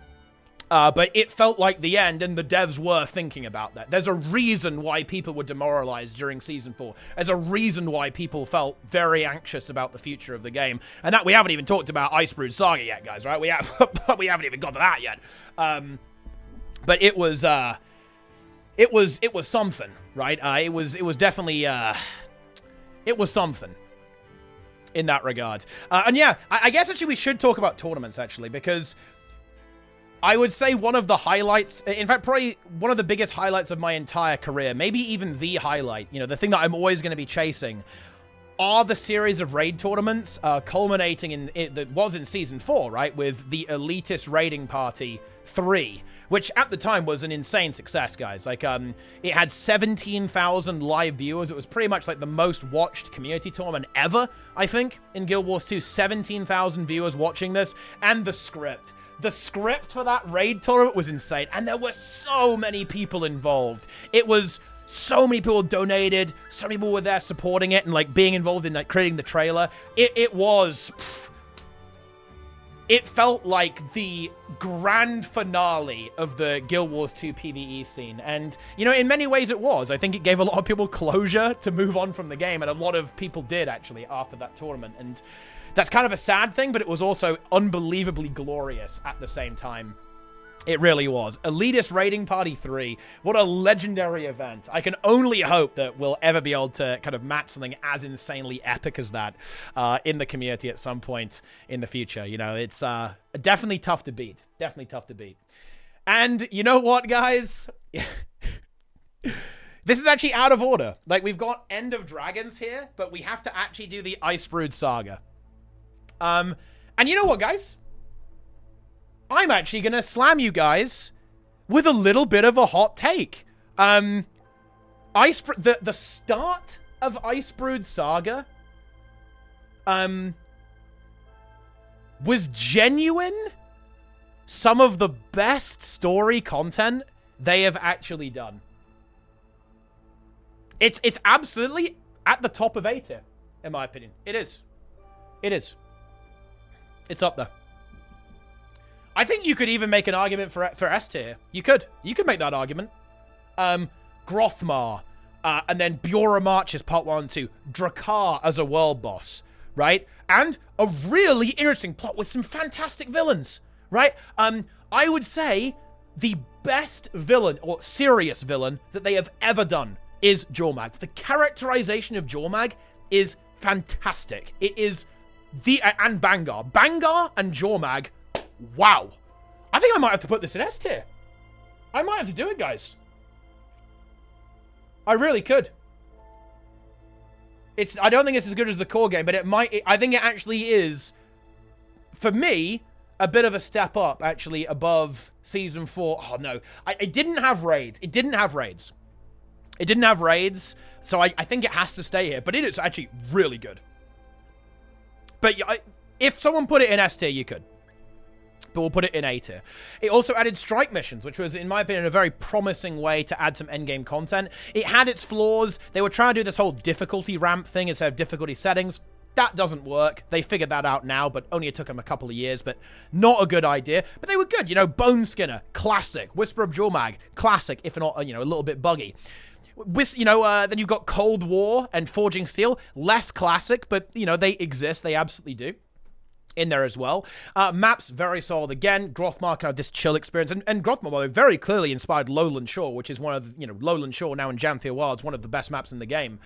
A: But it felt like the end, and the devs were thinking about that. There's a reason why people were demoralized during Season 4. There's a reason why people felt very anxious about the future of the game. And that we haven't even talked about Icebrood Saga yet, guys, right? We haven't even got to that yet. But it was something, right? It was definitely, it was something in that regard. And yeah, I guess actually we should talk about tournaments, actually, because I would say one of the highlights, in fact, probably one of the biggest highlights of my entire career, maybe even the highlight, the thing that I'm always going to be chasing, are the series of raid tournaments culminating that was in Season 4, right, with the Elitist Raiding Party 3, which at the time was an insane success, guys. Like, it had 17,000 live viewers. It was pretty much like the most watched community tournament ever, I think, in Guild Wars 2. 17,000 viewers watching this, and the script. The script for that raid tournament was insane, and there were so many people involved. It was so many people donated, so many people were there supporting it and, like, being involved in, like, creating the trailer. It felt like the grand finale of the Guild Wars 2 PvE scene. And, in many ways it was. I think it gave a lot of people closure to move on from the game, and a lot of people did, actually, after that tournament. And that's kind of a sad thing, but it was also unbelievably glorious at the same time. It really was. Elitist Raiding Party 3. What a legendary event. I can only hope that we'll ever be able to kind of match something as insanely epic as that in the community at some point in the future. It's definitely tough to beat. Definitely tough to beat. And you know what, guys? This is actually out of order. Like, we've got End of Dragons here, but we have to actually do the Icebrood Saga. And you know what, guys? I'm actually going to slam you guys with a little bit of a hot take. The start of Icebrood Saga was genuine some of the best story content they have actually done. It's absolutely at the top of A tier, in my opinion. It is. It is. It's up there. I think you could even make an argument for S tier. You could make that argument. Grothmar, and then Bjora Marches Part 1 and 2, Drakkar as a world boss, right? And a really interesting plot with some fantastic villains, right? I would say the best villain, or serious villain, that they have ever done is Jormag. The characterization of Jormag is fantastic. It is and Bangar. Bangar and Jormag, wow. I think I might have to put this in S tier. I might have to do it, guys. I really could. I don't think it's as good as the core game, but I think it actually is, for me, a bit of a step up, actually, above Season 4. Oh, no. It didn't have raids. It didn't have raids. It didn't have raids, so I think it has to stay here. But it is actually really good. But if someone put it in S tier, you could. But we'll put it in A tier. It also added strike missions, which was, in my opinion, a very promising way to add some endgame content. It had its flaws. They were trying to do this whole difficulty ramp thing instead of difficulty settings. That doesn't work. They figured that out now, but only it took them a couple of years, but not a good idea. But they were good. You know, Bone Skinner, classic. Whisper of Jormag, classic, if not, you know, a little bit buggy. Then you've got Cold War and Forging Steel, less classic, but, you know, they exist. They absolutely do. In there as well. Maps, very solid again. Grothmar kind of this chill experience. And Grothmar very clearly inspired Lowland Shore, which is one of the, you know, Lowland Shore now in Janthir Wilds, one of the best maps in the game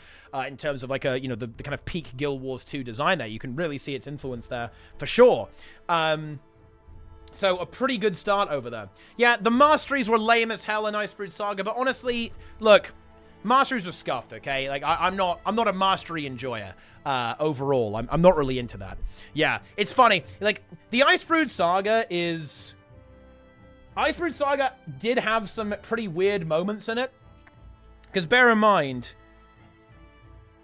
A: in terms of like the kind of peak Guild Wars 2 design there. You can really see its influence there for sure. So a pretty good start over there. Yeah, the masteries were lame as hell in Icebrood Saga, but honestly, look, masteries were scuffed, okay? Like, I'm not a mastery enjoyer. Overall, I'm not really into that. Yeah, it's funny. Like, the Icebrood Saga did have some pretty weird moments in it. Because bear in mind,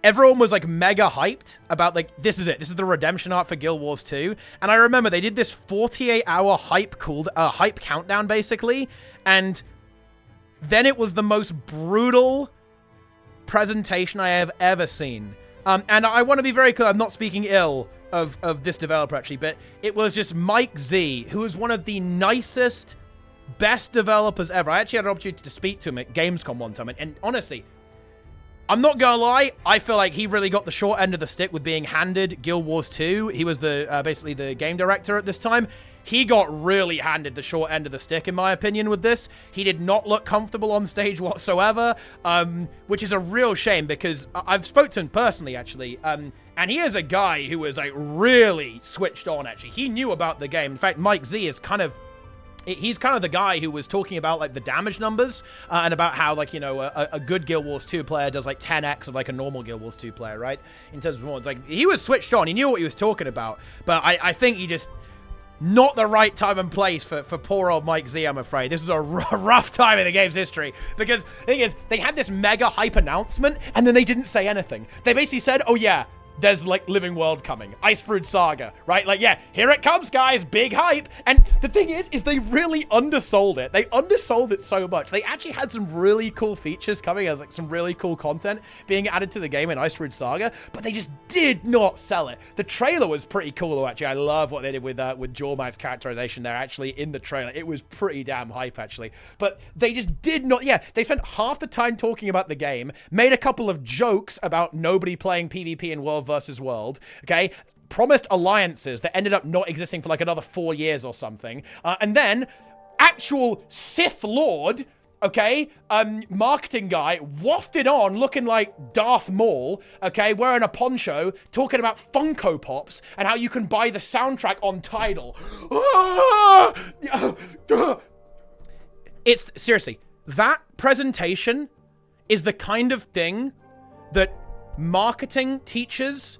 A: everyone was, like, mega hyped about, like, this is it. This is the redemption arc for Guild Wars 2. And I remember they did this 48-hour hype countdown, basically. And then it was the most brutal presentation I have ever seen. And I want to be very clear, I'm not speaking ill of this developer, actually, but it was just Mike Z, who is one of the nicest, best developers ever. I actually had an opportunity to speak to him at Gamescom one time, and honestly, I'm not gonna lie, I feel like he really got the short end of the stick with being handed Guild Wars 2. He was basically the game director at this time. He got really handed the short end of the stick, in my opinion, with this. He did not look comfortable on stage whatsoever, which is a real shame because I've spoken to him personally, actually, and he is a guy who was, like, really switched on, actually. He knew about the game. In fact, Mike Z is he's kind of the guy who was talking about, like, the damage numbers and about how, like, you know, a good Guild Wars 2 player does, like, 10x of, like, a normal Guild Wars 2 player, right? In terms of performance. Like, he was switched on. He knew what he was talking about. But I think he just... Not the right time and place for poor old Mike Z, I'm afraid. This was a rough time in the game's history. Because the thing is, they had this mega hype announcement, and then they didn't say anything. They basically said, oh yeah, there's, like, Living World coming. Icebrood Saga, right? Like, yeah, here it comes, guys. Big hype. And the thing is they really undersold it. They undersold it so much. They actually had some really cool features coming as, like, some really cool content being added to the game in Icebrood Saga, but they just did not sell it. The trailer was pretty cool, though, actually. I love what they did with Jormag's characterization there, actually, in the trailer. It was pretty damn hype, actually. But they just did not... Yeah, they spent half the time talking about the game, made a couple of jokes about nobody playing PvP in World versus World, okay? Promised alliances that ended up not existing for like another 4 years or something. And then actual Sith Lord, okay, marketing guy wafted on looking like Darth Maul, okay, wearing a poncho, talking about Funko Pops and how you can buy the soundtrack on Tidal. It's seriously, that presentation is the kind of thing that marketing teachers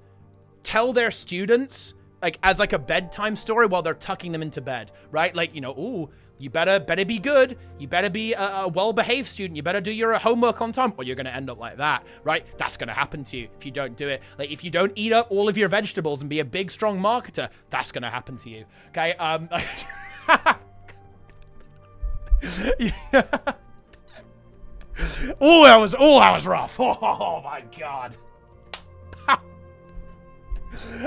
A: tell their students like as like a bedtime story while they're tucking them into bed, right? Like, you know, ooh, you better be good. You better be a well-behaved student. You better do your homework on time, or you're going to end up like that, right? That's going to happen to you if you don't do it. Like, if you don't eat up all of your vegetables and be a big, strong marketer, that's going to happen to you, okay? Yeah. Oh, that was rough. Oh my God.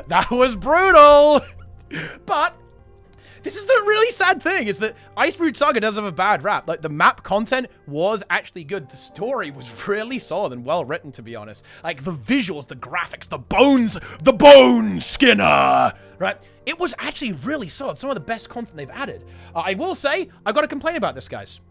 A: That was brutal. But this is the really sad thing, is that Icebrood Saga does have a bad rap. Like, the map content was actually good. The story was really solid and well written, to be honest. Like, the visuals, the graphics, the bone skinner, right? It was actually really solid. Some of the best content they've added. I will say, I've got to complain about this, guys.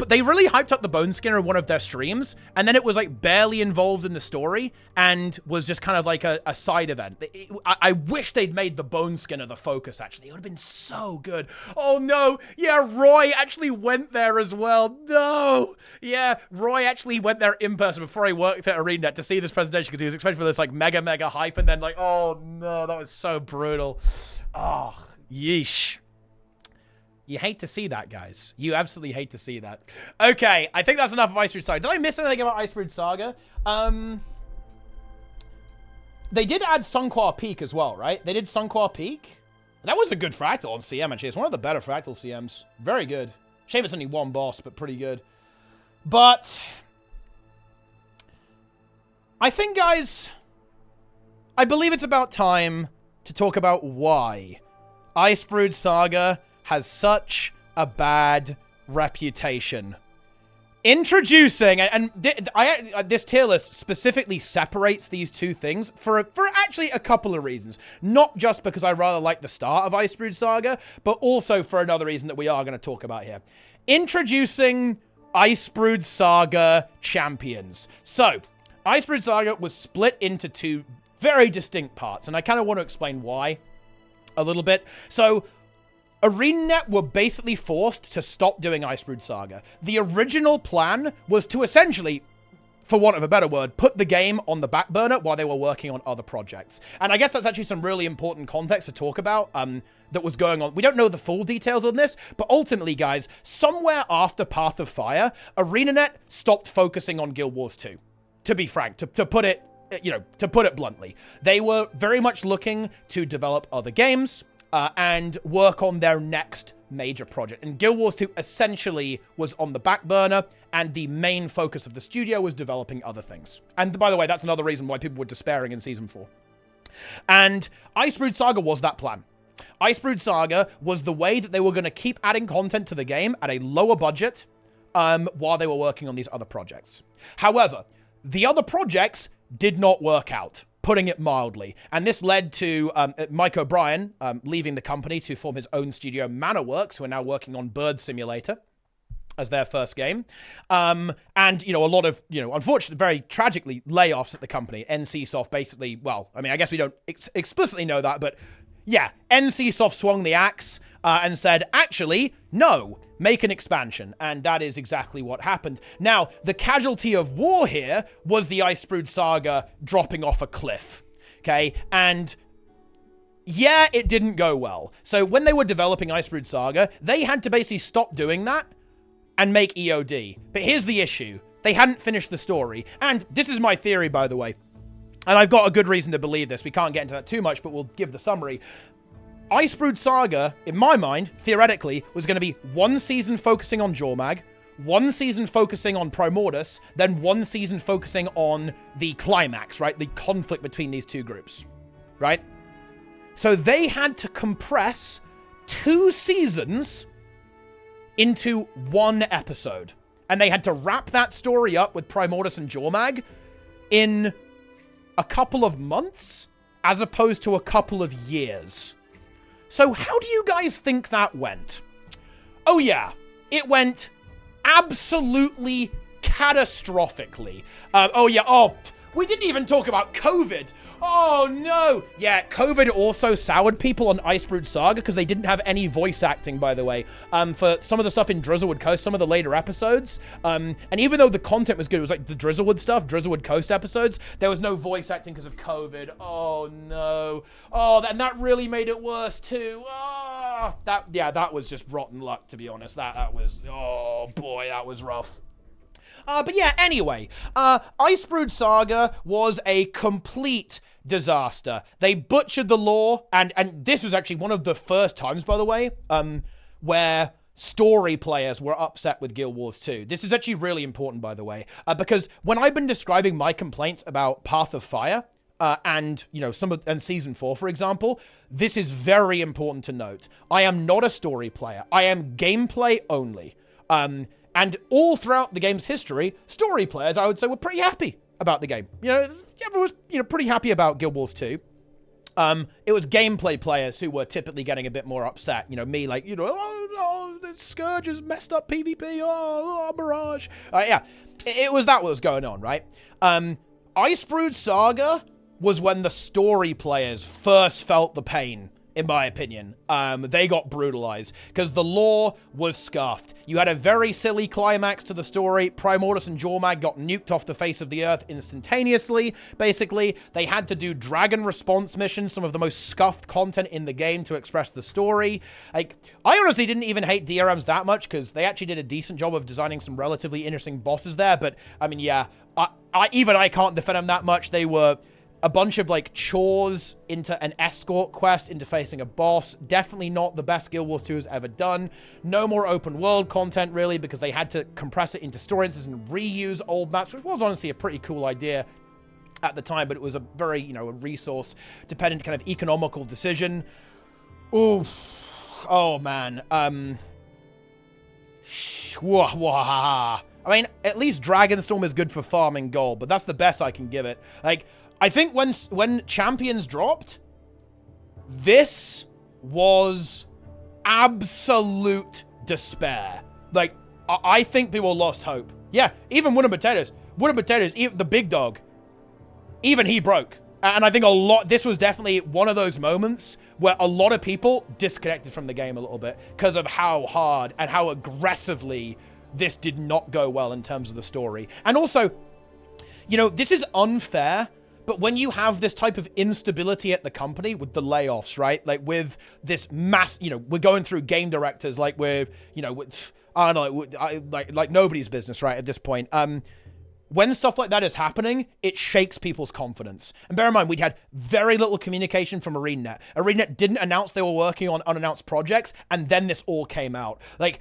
A: They really hyped up the Bone Skinner in one of their streams, and then it was like barely involved in the story and was just kind of like a side event. I wish they'd made the Bone Skinner the focus, actually. It would have been so good. Oh no, yeah, Roy actually went there as well. No, yeah, Roy actually went there in person before he worked at ArenaNet to see this presentation, because he was expecting for this like mega hype, and then like, oh no, that was so brutal. Oh, yeesh. You hate to see that, guys. You absolutely hate to see that. Okay, I think that's enough of Icebrood Saga. Did I miss anything about Icebrood Saga? They did add Sunquar Peak as well, right? They did Sunquar Peak. That was a good fractal on CM, actually. It's one of the better fractal CMs. Very good. Shame it's only one boss, but pretty good. But I think, guys, I believe it's about time to talk about why Icebrood Saga has such a bad reputation. Introducing, and this tier list specifically separates these two things for actually a couple of reasons. Not just because I rather like the start of Icebrood Saga, but also for another reason that we are going to talk about here. Introducing Icebrood Saga champions. So, Icebrood Saga was split into two very distinct parts, and I kind of want to explain why a little bit. So, ArenaNet were basically forced to stop doing Icebrood Saga. The original plan was to essentially, for want of a better word, put the game on the back burner while they were working on other projects. And I guess that's actually some really important context to talk about that was going on. We don't know the full details on this, but ultimately, guys, somewhere after Path of Fire, ArenaNet stopped focusing on Guild Wars 2. To be frank, to put it, to put it bluntly. They were very much looking to develop other games, and work on their next major project. And Guild Wars 2 essentially was on the back burner, and the main focus of the studio was developing other things. And by the way, that's another reason why people were despairing in Season 4. And Icebrood Saga was that plan. Icebrood Saga was the way that they were going to keep adding content to the game at a lower budget while they were working on these other projects. However, the other projects did not work out, putting it mildly. And this led to Mike O'Brien leaving the company to form his own studio, Manorworks, who are now working on Bird Simulator as their first game. And, a lot of, unfortunately, very tragically, layoffs at the company. NCSoft basically, well, I mean, I guess we don't explicitly know that, but yeah, NCSoft swung the axe and said, actually, no, make an expansion. And that is exactly what happened. Now, the casualty of war here was the Icebrood Saga dropping off a cliff. Okay, and yeah, it didn't go well. So when they were developing Icebrood Saga, they had to basically stop doing that and make EOD. But here's the issue. They hadn't finished the story. And this is my theory, by the way. And I've got a good reason to believe this. We can't get into that too much, but we'll give the summary. Icebrood Saga, in my mind, theoretically, was going to be one season focusing on Jormag, one season focusing on Primordus, then one season focusing on the climax, right? The conflict between these two groups, right? So they had to compress 2 seasons into one episode. And they had to wrap that story up with Primordus and Jormag in a couple of months, as opposed to a couple of years. So how do you guys think that went? Oh yeah, it went absolutely catastrophically. We didn't even talk about COVID. Oh, no. Yeah, COVID also soured people on Icebrood Saga because they didn't have any voice acting, by the way, for some of the stuff in Drizzlewood Coast, some of the later episodes. And even though the content was good, it was like the Drizzlewood stuff, Drizzlewood Coast episodes, there was no voice acting because of COVID. Oh, no. Oh, and that really made it worse, too. Oh, that was just rotten luck, to be honest. That was, oh, boy, that was rough. But yeah, anyway, Icebrood Saga was a complete disaster. They butchered the lore, and this was actually one of the first times, by the way, where story players were upset with Guild Wars 2. This is actually really important, by the way, because when I've been describing my complaints about Path of Fire, and, you know, and Season 4, for example, this is very important to note. I am not a story player. I am gameplay only. And all throughout the game's history, story players, I would say, were pretty happy about the game. You know, everyone was, you know, pretty happy about Guild Wars 2. It was gameplay players who were typically getting a bit more upset. You know, me, like, you know, oh the Scourge has messed up PvP, oh Mirage. Yeah, it was that what was going on, right? Icebrood Saga was when the story players first felt the pain. In my opinion, they got brutalized because the lore was scuffed. You had a very silly climax to the story. Primordus and Jormag got nuked off the face of the earth instantaneously. Basically, they had to do dragon response missions, some of the most scuffed content in the game to express the story. Like, I honestly didn't even hate DRMs that much because they actually did a decent job of designing some relatively interesting bosses there. But, I mean, yeah, I can't defend them that much. They were a bunch of, like, chores into an escort quest into facing a boss. Definitely not the best Guild Wars 2 has ever done. No more open world content, really, because they had to compress it into story instances and reuse old maps, which was honestly a pretty cool idea at the time, but it was a very, you know, a resource-dependent kind of economical decision. Oof. Oh, man. I mean, at least Dragonstorm is good for farming gold, but that's the best I can give it. Like, I think when Champions dropped, this was absolute despair. Like, I think people lost hope. Yeah, even Wooden Potatoes, even the big dog, even he broke. And I think this was definitely one of those moments where a lot of people disconnected from the game a little bit because of how hard and how aggressively this did not go well in terms of the story. And also, you know, this is unfair. But when you have this type of instability at the company with the layoffs, right? Like with this mass, you know, we're going through game directors like we're, you know, I don't know, like nobody's business, right, at this point. When stuff like that is happening, it shakes people's confidence. And bear in mind, we'd had very little communication from ArenaNet. ArenaNet didn't announce they were working on unannounced projects, and then this all came out. Like,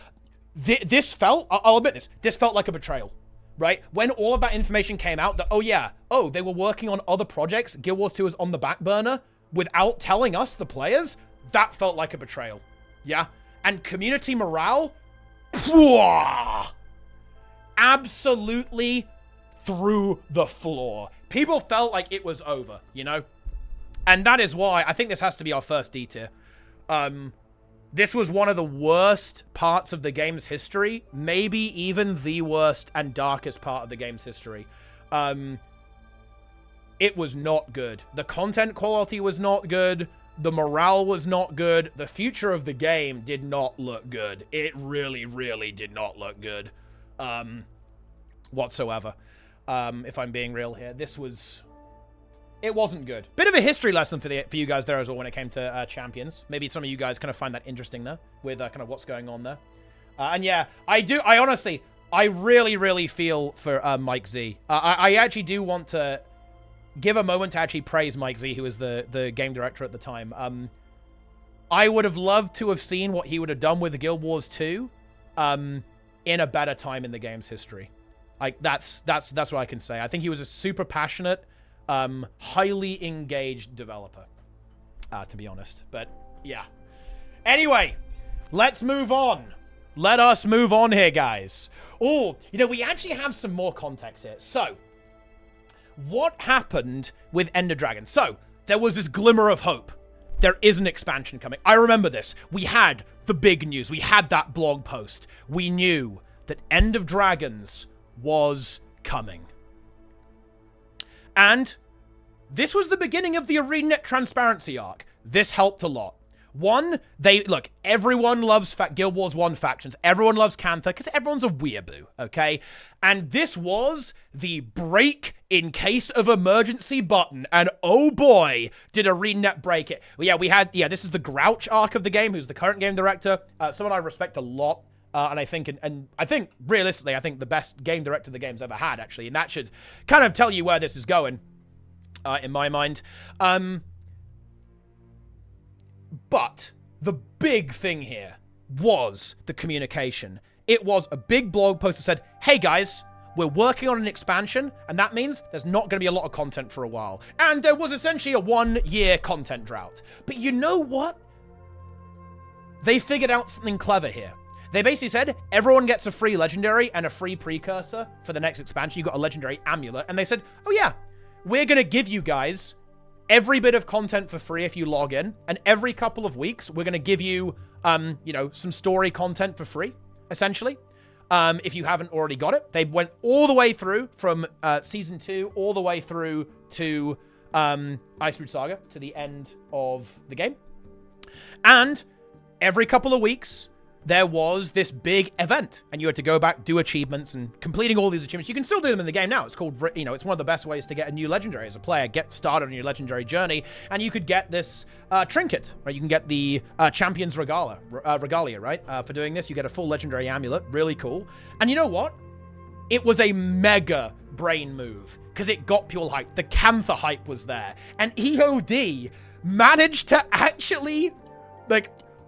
A: this felt, I'll admit this felt like a betrayal. Right? When all of that information came out that, they were working on other projects, Guild Wars 2 was on the back burner, without telling us, the players, that felt like a betrayal. Yeah? And community morale, absolutely through the floor. People felt like it was over, you know? And that is why I think this has to be our first D tier. This was one of the worst parts of the game's history, maybe even the worst and darkest part of the game's history. It was not good. The content quality was not good. The morale was not good. The future of the game did not look good. It really, really did not look good whatsoever. If I'm being real here, it wasn't good. Bit of a history lesson for you guys there as well when it came to Champions. Maybe some of you guys kind of find that interesting there with kind of what's going on there. And yeah, I really, really feel for Mike Z. I actually do want to give a moment to actually praise Mike Z, who was the game director at the time. I would have loved to have seen what he would have done with the Guild Wars 2 in a better time in the game's history. Like, that's what I can say. I think he was a super passionate, highly engaged developer, to be honest. But yeah. Anyway, let's move on. Let us move on here, guys. Oh, you know, we actually have some more context here. So, what happened with Ender Dragon? So, there was this glimmer of hope. There is an expansion coming. I remember this. We had the big news. We had that blog post. We knew that End of Dragons was coming. And this was the beginning of the ArenaNet transparency arc. This helped a lot. One, look, everyone loves Guild Wars 1 factions. Everyone loves Janthir because everyone's a weeaboo, okay? And this was the break in case of emergency button. And oh boy, did ArenaNet break it. Well, this is the Grouch arc of the game, who's the current game director. Someone I respect a lot. And I think, realistically, I think the best game director the game's ever had, actually. And that should kind of tell you where this is going, in my mind. But the big thing here was the communication. It was a big blog post that said, hey guys, we're working on an expansion, and that means there's not going to be a lot of content for a while. And there was essentially a 1-year content drought. But you know what? They figured out something clever here. They basically said, everyone gets a free legendary and a free precursor for the next expansion. You got a legendary amulet. And they said, oh yeah, we're going to give you guys every bit of content for free if you log in. And every couple of weeks, we're going to give you, some story content for free, essentially. If you haven't already got it. They went all the way through from Season 2 all the way through to Icebrood Saga to the end of the game. And every couple of weeks, there was this big event, and you had to go back, do achievements, and completing all these achievements. You can still do them in the game now. It's called, it's one of the best ways to get a new legendary as a player. Get started on your legendary journey, and you could get this trinket, right? You can get the Champion's Regalia, right? For doing this, you get a full legendary amulet. Really cool. And you know what? It was a mega brain move, because it got people hyped. The Janthir hype was there. And EOD managed to actually,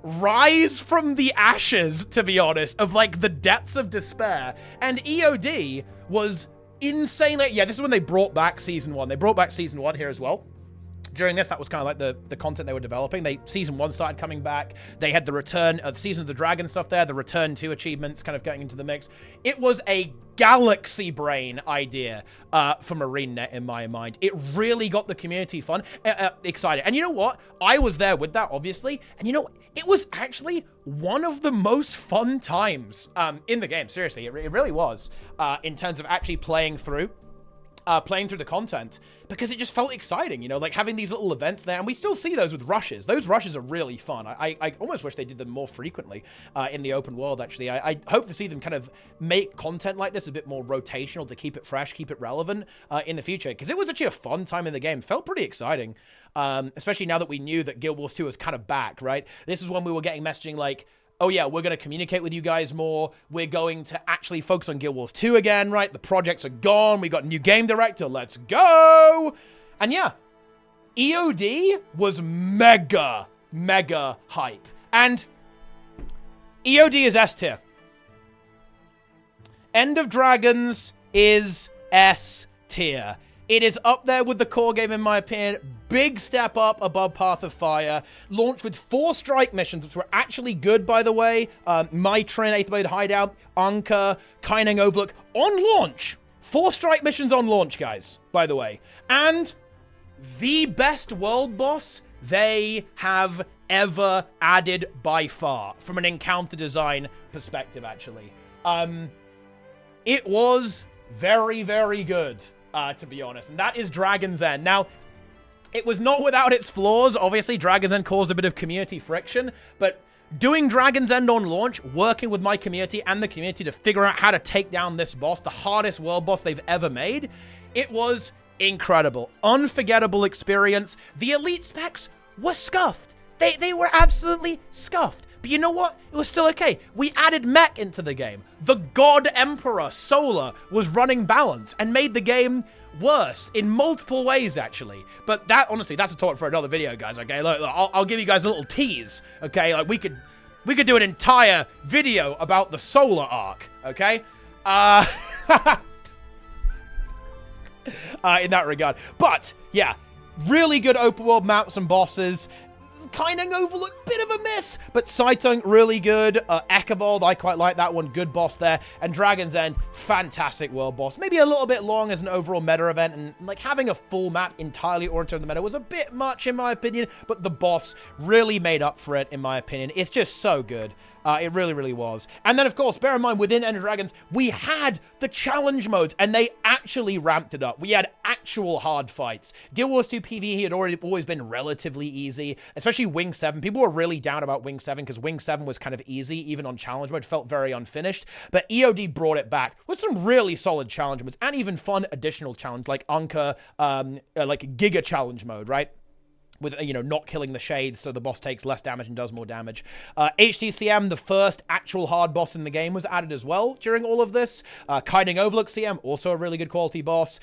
A: rise from the ashes, to be honest, of the depths of despair. And EOD was insanely, this is when they brought back Season 1. They brought back Season 1 here as well. During this, that was kind of the content they were developing. Season 1 started coming back. They had the return of the Season of the Dragon stuff there, the Return 2 achievements kind of getting into the mix. It was a galaxy brain idea from ArenaNet in my mind. It really got the community excited. And you know what? I was there with that, obviously. And you know, it was actually one of the most fun times in the game. Seriously, it really was in terms of actually playing through the content, because it just felt exciting, having these little events there. And we still see those with rushes. Those rushes are really fun. I almost wish they did them more frequently in the open world, actually. I hope to see them kind of make content like this a bit more rotational to keep it fresh, keep it relevant in the future, because it was actually a fun time in the game. Felt pretty exciting, especially now that we knew that Guild Wars 2 was kind of back, right? This is when we were getting messaging like, oh yeah, we're going to communicate with you guys more. We're going to actually focus on Guild Wars 2 again, right? The projects are gone. We got a new game director. Let's go. And yeah, EOD was mega hype. And EOD is S tier. End of Dragons is S tier. It is up there with the core game, in my opinion. Big step up above Path of Fire. Launched with 4 strike missions, which were actually good, by the way. Mitrin, 8th Blade Hideout, Anka, Kaineng Overlook. On launch. 4 strike missions on launch, guys, by the way. And the best world boss they have ever added by far, from an encounter design perspective, actually. It was very, very good. To be honest, and that is Dragon's End. Now, it was not without its flaws. Obviously, Dragon's End caused a bit of community friction, but doing Dragon's End on launch, working with my community and the community to figure out how to take down this boss, the hardest world boss they've ever made, it was incredible. Unforgettable experience. The elite specs were scuffed. They were absolutely scuffed. But you know what? It was still okay. We added mech into the game. The God Emperor, Solar, was running balance and made the game worse in multiple ways, actually. But that, honestly, that's a talk for another video, guys, okay? Look, I'll give you guys a little tease, okay? We could do an entire video about the Solar arc, okay? In that regard. But, yeah, really good open world maps and bosses. Kinding Overlook, bit of a miss, but Saitung, really good. Ekavold, I quite like that one, good boss there. And Dragon's End, fantastic world boss. Maybe a little bit long as an overall meta event, and like having a full map entirely oriented on the meta was a bit much in my opinion, but the boss really made up for it in my opinion. It's just so good. It really, really was. And then, of course, bear in mind, within End of Dragons, we had the challenge modes, and they actually ramped it up. We had actual hard fights. Guild Wars 2 PvE had always been relatively easy, especially Wing 7. People were really down about Wing 7, because Wing 7 was kind of easy, even on challenge mode, felt very unfinished. But EOD brought it back with some really solid challenge modes, and even fun additional challenge, like Anka, like Giga challenge mode, right? With, you know, not killing the shades, so the boss takes less damage and does more damage. HDCM, the first actual hard boss in the game, was added as well during all of this. Kinding Overlook CM, also a really good quality boss.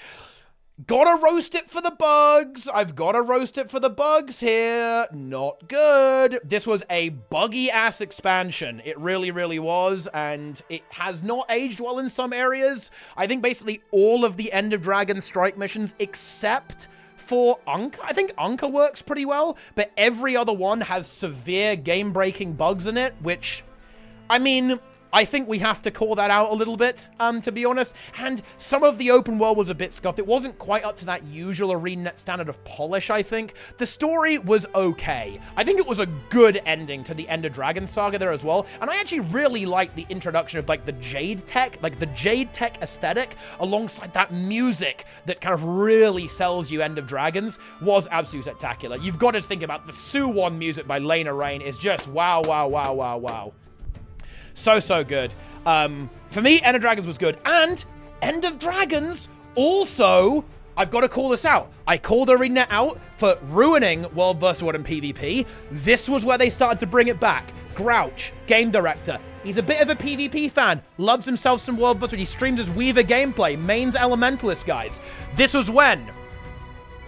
A: Gotta roast it for the bugs. I've gotta roast it for the bugs here. Not good. This was a buggy-ass expansion. It really, really was, and it has not aged well in some areas. I think basically all of the End of Dragon strike missions, except for Anka. I think Anka works pretty well, but every other one has severe game-breaking bugs in it, which, I mean, I think we have to call that out a little bit, to be honest. And some of the open world was a bit scuffed. It wasn't quite up to that usual ArenaNet standard of polish, I think. The story was okay. I think it was a good ending to the End of Dragon saga there as well. And I actually really liked the introduction of, like, the Jade Tech, like the Jade Tech aesthetic, alongside that music that kind of really sells you End of Dragons, was absolutely spectacular. You've got to think about the Suwon music by Lena Rain is just wow, wow, wow, wow, wow. So, so good. For me, End of Dragons was good. And End of Dragons also, I've got to call this out. I called ArenaNet out for ruining World vs. World and PvP. This was where they started to bring it back. Grouch, game director. He's a bit of a PvP fan. Loves himself some World vs. World. He streams his Weaver gameplay. Mains Elementalist, guys. This was when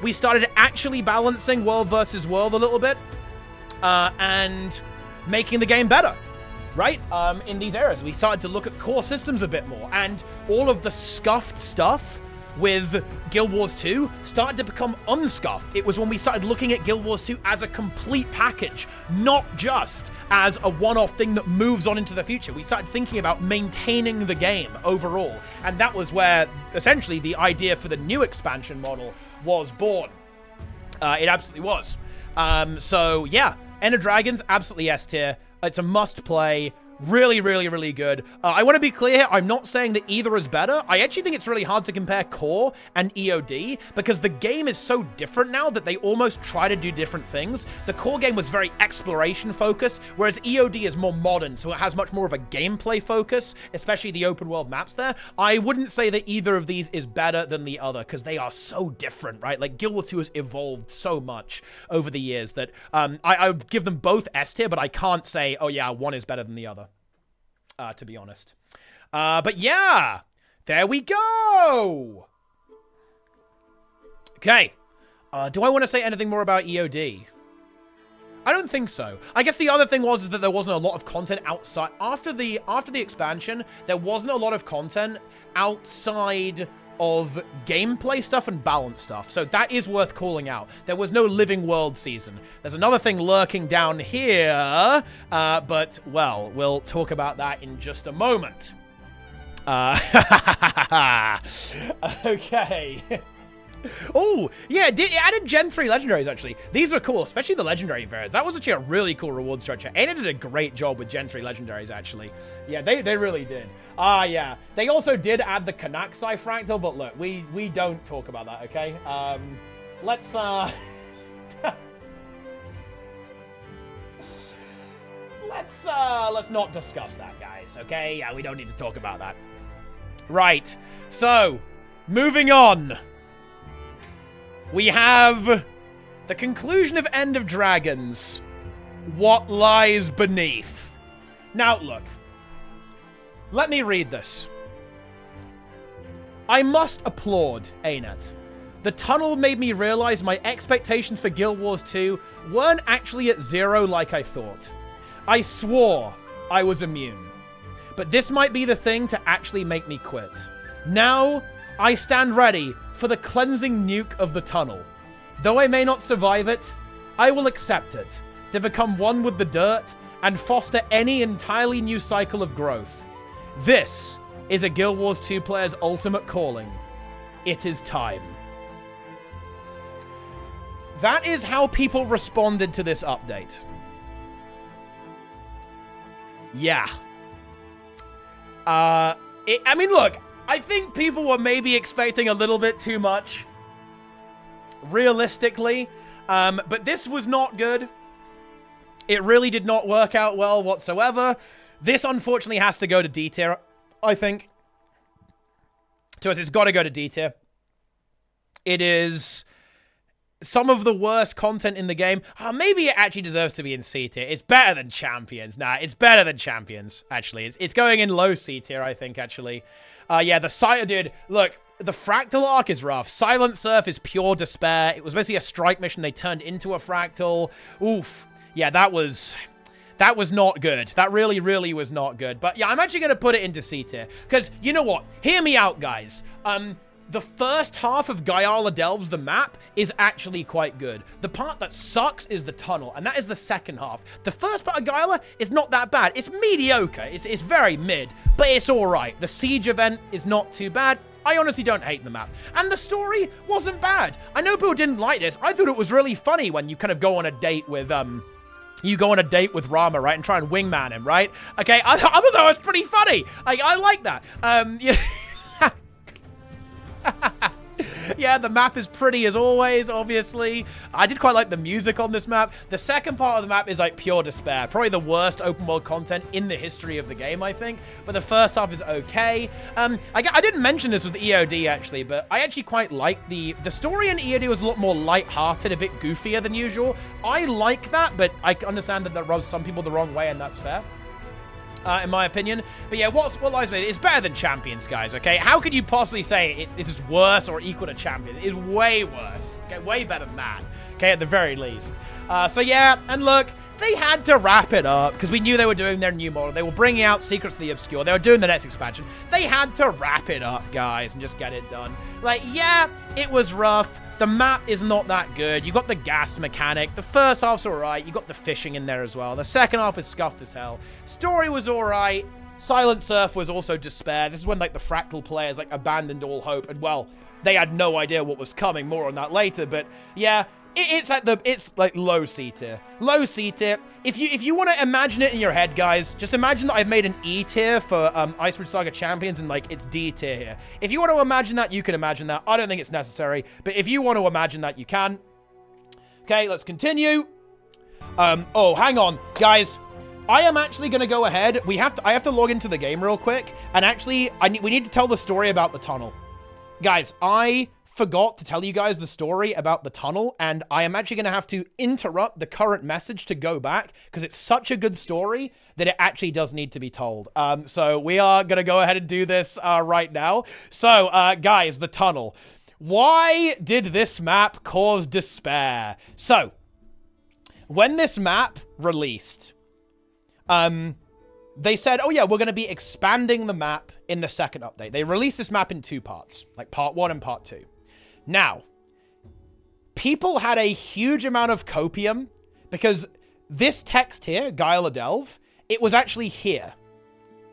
A: we started actually balancing World vs. World a little bit. And making the game better. Right? In these areas, we started to look at core systems a bit more, and all of the scuffed stuff with Guild Wars 2 started to become unscuffed. It was when we started looking at Guild Wars 2 as a complete package, not just as a one-off thing that moves on into the future. We started thinking about maintaining the game overall, and that was where, essentially, the idea for the new expansion model was born. It absolutely was. So, yeah, End of Dragons, absolutely S tier. It's a must-play. Really, really, really good. I want to be clear, I'm not saying that either is better. I actually think it's really hard to compare Core and EOD because the game is so different now that they almost try to do different things. The Core game was very exploration-focused, whereas EOD is more modern, so it has much more of a gameplay focus, especially the open-world maps there. I wouldn't say that either of these is better than the other because they are so different, right? Like, Guild Wars 2 has evolved so much over the years that I would give them both S tier, but I can't say, oh yeah, one is better than the other. To be honest. But yeah, there we go. Okay. Do I want to say anything more about EOD? I don't think so. I guess the other thing was that there wasn't a lot of content outside. After the expansion, there wasn't a lot of content outside of gameplay stuff and balance stuff. So that is worth calling out. There was no Living World season. There's another thing lurking down here, but, well, we'll talk about that in just a moment. Okay. Oh, yeah, it added Gen 3 legendaries, actually. These are cool, especially the legendary fairs. That was actually a really cool reward structure. And it did a great job with Gen 3 legendaries, actually. Yeah, they really did. Yeah. They also did add the Kanaksai fractal, but look, we don't talk about that, okay? Let's not discuss that, guys, okay? Yeah, we don't need to talk about that. Right. So, moving on. We have the conclusion of End of Dragons. What lies beneath? Now, look. Let me read this. I must applaud ArenaNet. The tunnel made me realize my expectations for Guild Wars 2 weren't actually at zero like I thought. I swore I was immune. But this might be the thing to actually make me quit. Now, I stand ready for the cleansing nuke of the tunnel. Though I may not survive it, I will accept it to become one with the dirt and foster any entirely new cycle of growth. This is a Guild Wars 2 player's ultimate calling. It is time. That is how people responded to this update. Yeah. I mean, look, I think people were maybe expecting a little bit too much, realistically, but this was not good. It really did not work out well whatsoever. This, unfortunately, has to go to D tier, I think. To us, it's got to go to D tier. It is some of the worst content in the game. Maybe it actually deserves to be in C tier. It's better than Champions. Nah, it's better than Champions, actually. It's going in low C tier, I think, actually. Yeah, the site, dude, look, the Fractal arc is rough. Silent Surf is pure despair. It was basically a strike mission they turned into a Fractal. Oof. Yeah, that was not good. That really, really was not good. But yeah, I'm actually going to put it into C tier. Because, you know what? Hear me out, guys. The first half of Guyala Delves, the map, is actually quite good. The part that sucks is the tunnel, and that is the second half. The first part of Guyala is not that bad. It's mediocre. It's very mid, but it's all right. The siege event is not too bad. I honestly don't hate the map. And the story wasn't bad. I know people didn't like this. I thought it was really funny when you kind of go on a date with, you go on a date with Rama, right, and try and wingman him, right? Okay, I thought that was pretty funny. I like that. Yeah. Yeah, the map is pretty as always, obviously. I did quite like the music on this map. The second part of the map is like pure despair. Probably the worst open world content in the history of the game, I think. But the first half is okay. I didn't mention this with EOD, actually, but I actually quite like the story in EOD was a lot more light-hearted, a bit goofier than usual. I like that, but I understand that rubs some people the wrong way, and that's fair. In my opinion. But yeah, what lies with it is better than Champions, guys, okay? How could you possibly say it's worse or equal to Champions? It's way worse, okay? Way better than that, okay, at the very least. So yeah, and look, they had to wrap it up because we knew they were doing their new model. They were bringing out Secrets of the Obscure. They were doing the next expansion. They had to wrap it up, guys, and just get it done. Like, yeah, it was rough. The map is not that good. You got the gas mechanic. The first half's all right. You got the fishing in there as well. The second half is scuffed as hell. Story was all right. Silent Surf was also despair. This is when, like, the Fractal players, like, abandoned all hope. And, well, they had no idea what was coming. More on that later. But, yeah, it's like low C tier. Low C tier. If you want to imagine it in your head, guys, just imagine that I've made an E tier for Icebrood Saga Champions and like it's D tier here. If you want to imagine that, you can imagine that. I don't think it's necessary, but if you want to imagine that, you can. Okay, let's continue. Oh, hang on, guys. I am actually going to go ahead. I have to log into the game real quick, and actually, we need to tell the story about the tunnel. Guys, I forgot to tell you guys the story about the tunnel, and I am actually going to have to interrupt the current message to go back because it's such a good story that it actually does need to be told. So we are going to go ahead and do this right now. So, guys, the tunnel. Why did this map cause despair? So, when this map released, they said, oh yeah, we're going to be expanding the map in the second update. They released this map in 2 parts, like part 1 and part 2. Now, people had a huge amount of copium because this text here, Guyala Delve, it was actually here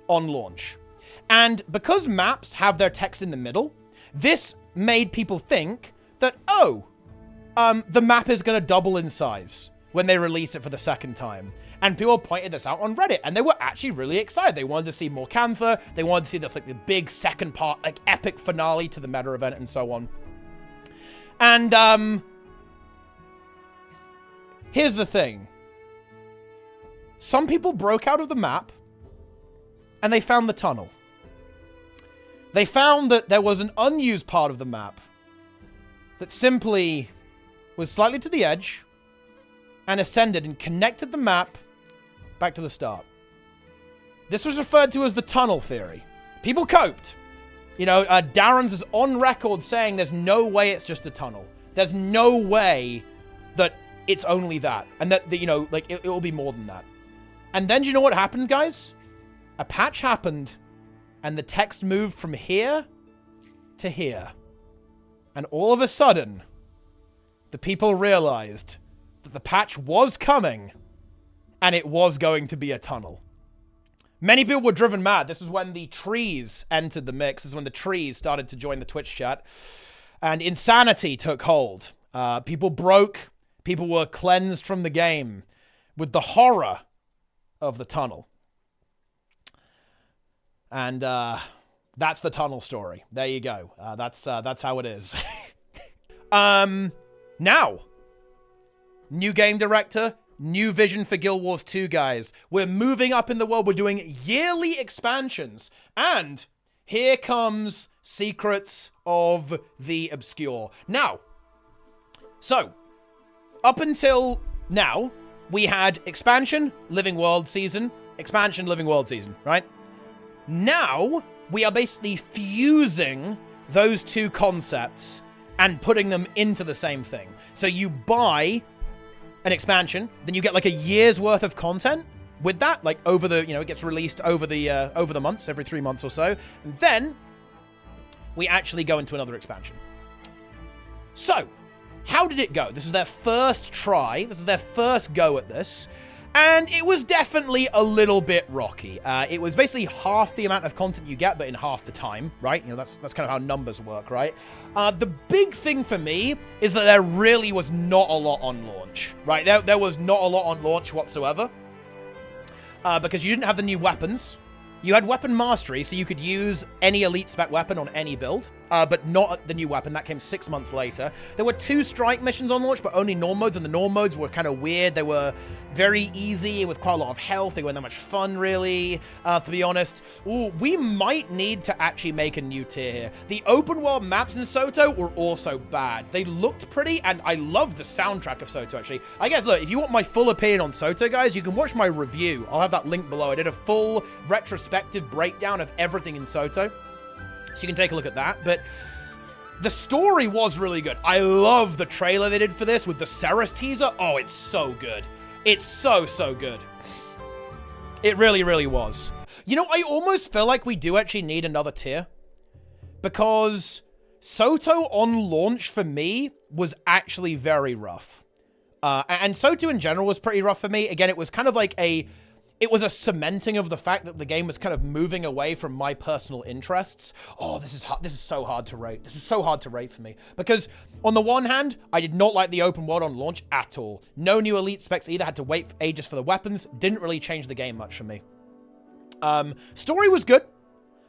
A: on launch. And because maps have their text in the middle, this made people think that, oh, the map is going to double in size when they release it for the second time. And people pointed this out on Reddit, and they were actually really excited. They wanted to see more Janthir. They wanted to see this, like, the big second part, like, epic finale to the meta event and so on. And, here's the thing. Some people broke out of the map, and they found the tunnel. They found that there was an unused part of the map that simply was slightly to the edge and ascended and connected the map back to the start. This was referred to as the tunnel theory. People coped. You know, Darren's is on record saying there's no way it's just a tunnel. There's no way that it's only that. And that, you know, like, it will be more than that. And then do you know what happened, guys? A patch happened, and the text moved from here to here. And all of a sudden, the people realized that the patch was coming, and it was going to be a tunnel. Many people were driven mad. This is when the trees entered the mix. This is when the trees started to join the Twitch chat. And insanity took hold. People broke. People were cleansed from the game with the horror of the tunnel. And that's the tunnel story. There you go. That's how it is. Now, new game director, new vision for Guild Wars 2, guys. We're moving up in the world. We're doing yearly expansions. And here comes Secrets of the Obscure. Now, so, up until now, we had expansion, Living World season, expansion, Living World season, right? Now, we are basically fusing those two concepts and putting them into the same thing. So you buy an expansion, then you get like a year's worth of content with that, like over the, it gets released over the months, every 3 months or so. And then we actually go into another expansion. So, how did it go? This is their first try. This is their first go at this. And it was definitely a little bit rocky. It was basically half the amount of content you get, but in half the time, right? That's kind of how numbers work, right? The big thing for me is that there really was not a lot on launch, right? There was not a lot on launch whatsoever. Because you didn't have the new weapons. You had weapon mastery, so you could use any elite spec weapon on any build, but not the new weapon. That came 6 months later. There were 2 strike missions on launch, but only norm modes, and the norm modes were kind of weird. They were very easy with quite a lot of health. They weren't that much fun, really, to be honest. Ooh, we might need to actually make a new tier here. The open world maps in Soto were also bad. They looked pretty, and I love the soundtrack of Soto, actually. I guess, look, if you want my full opinion on Soto, guys, you can watch my review. I'll have that link below. I did a full retrospective breakdown of everything in Soto, so you can take a look at that. But the story was really good. I love the trailer they did for this with the Ceres teaser. Oh, it's so good. It's so good. It really, really was. I almost feel like we do actually need another tier, because Soto on launch for me was actually very rough. And Soto in general was pretty rough for me. Again, it was kind of like it was a cementing of the fact that the game was kind of moving away from my personal interests. Oh, this is so hard to rate. This is so hard to rate for me. Because on the one hand, I did not like the open world on launch at all. No new elite specs either. Had to wait ages for the weapons. Didn't really change the game much for me. Story was good.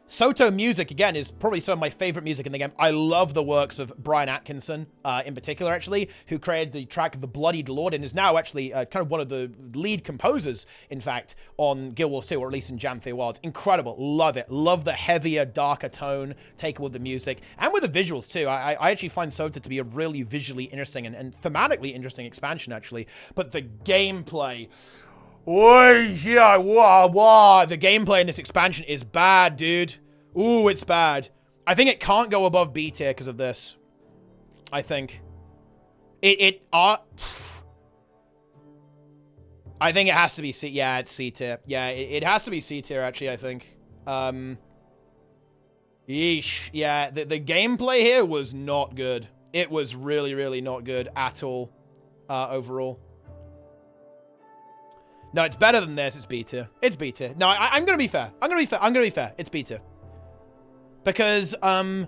A: Soto music, again, is probably some of my favorite music in the game. I love the works of Brian Atkinson, in particular, actually, who created the track The Bloodied Lord and is now actually kind of one of the lead composers, in fact, on Guild Wars 2, or at least in Janthir Wilds. Incredible. Love it. Love the heavier, darker tone taken with the music and with the visuals, too. I actually find Soto to be a really visually interesting and thematically interesting expansion, actually. But the gameplay... yeah, wow. The gameplay in this expansion is bad, dude. Ooh, it's bad. I think it can't go above B tier because of this. I think. I think it has to be C. Yeah, it's C tier. Yeah, it has to be C tier, actually, I think. Yeesh. Yeah, the gameplay here was not good. It was really, really not good at all, overall. No, it's better than this. It's B tier. It's B tier. No, I'm going to be fair. I'm going to be fair. It's B tier. Because, the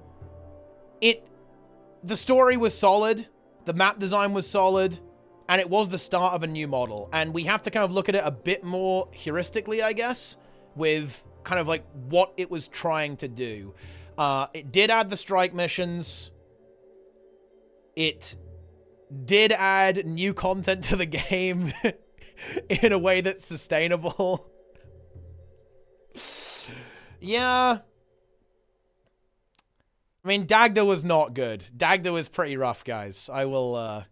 A: story was solid. The map design was solid. And it was the start of a new model. And we have to kind of look at it a bit more heuristically, I guess, with kind of like what it was trying to do. It did add the strike missions. It did add new content to the game. In a way that's sustainable. Yeah. I mean, Dagda was not good. Dagda was pretty rough, guys. I'll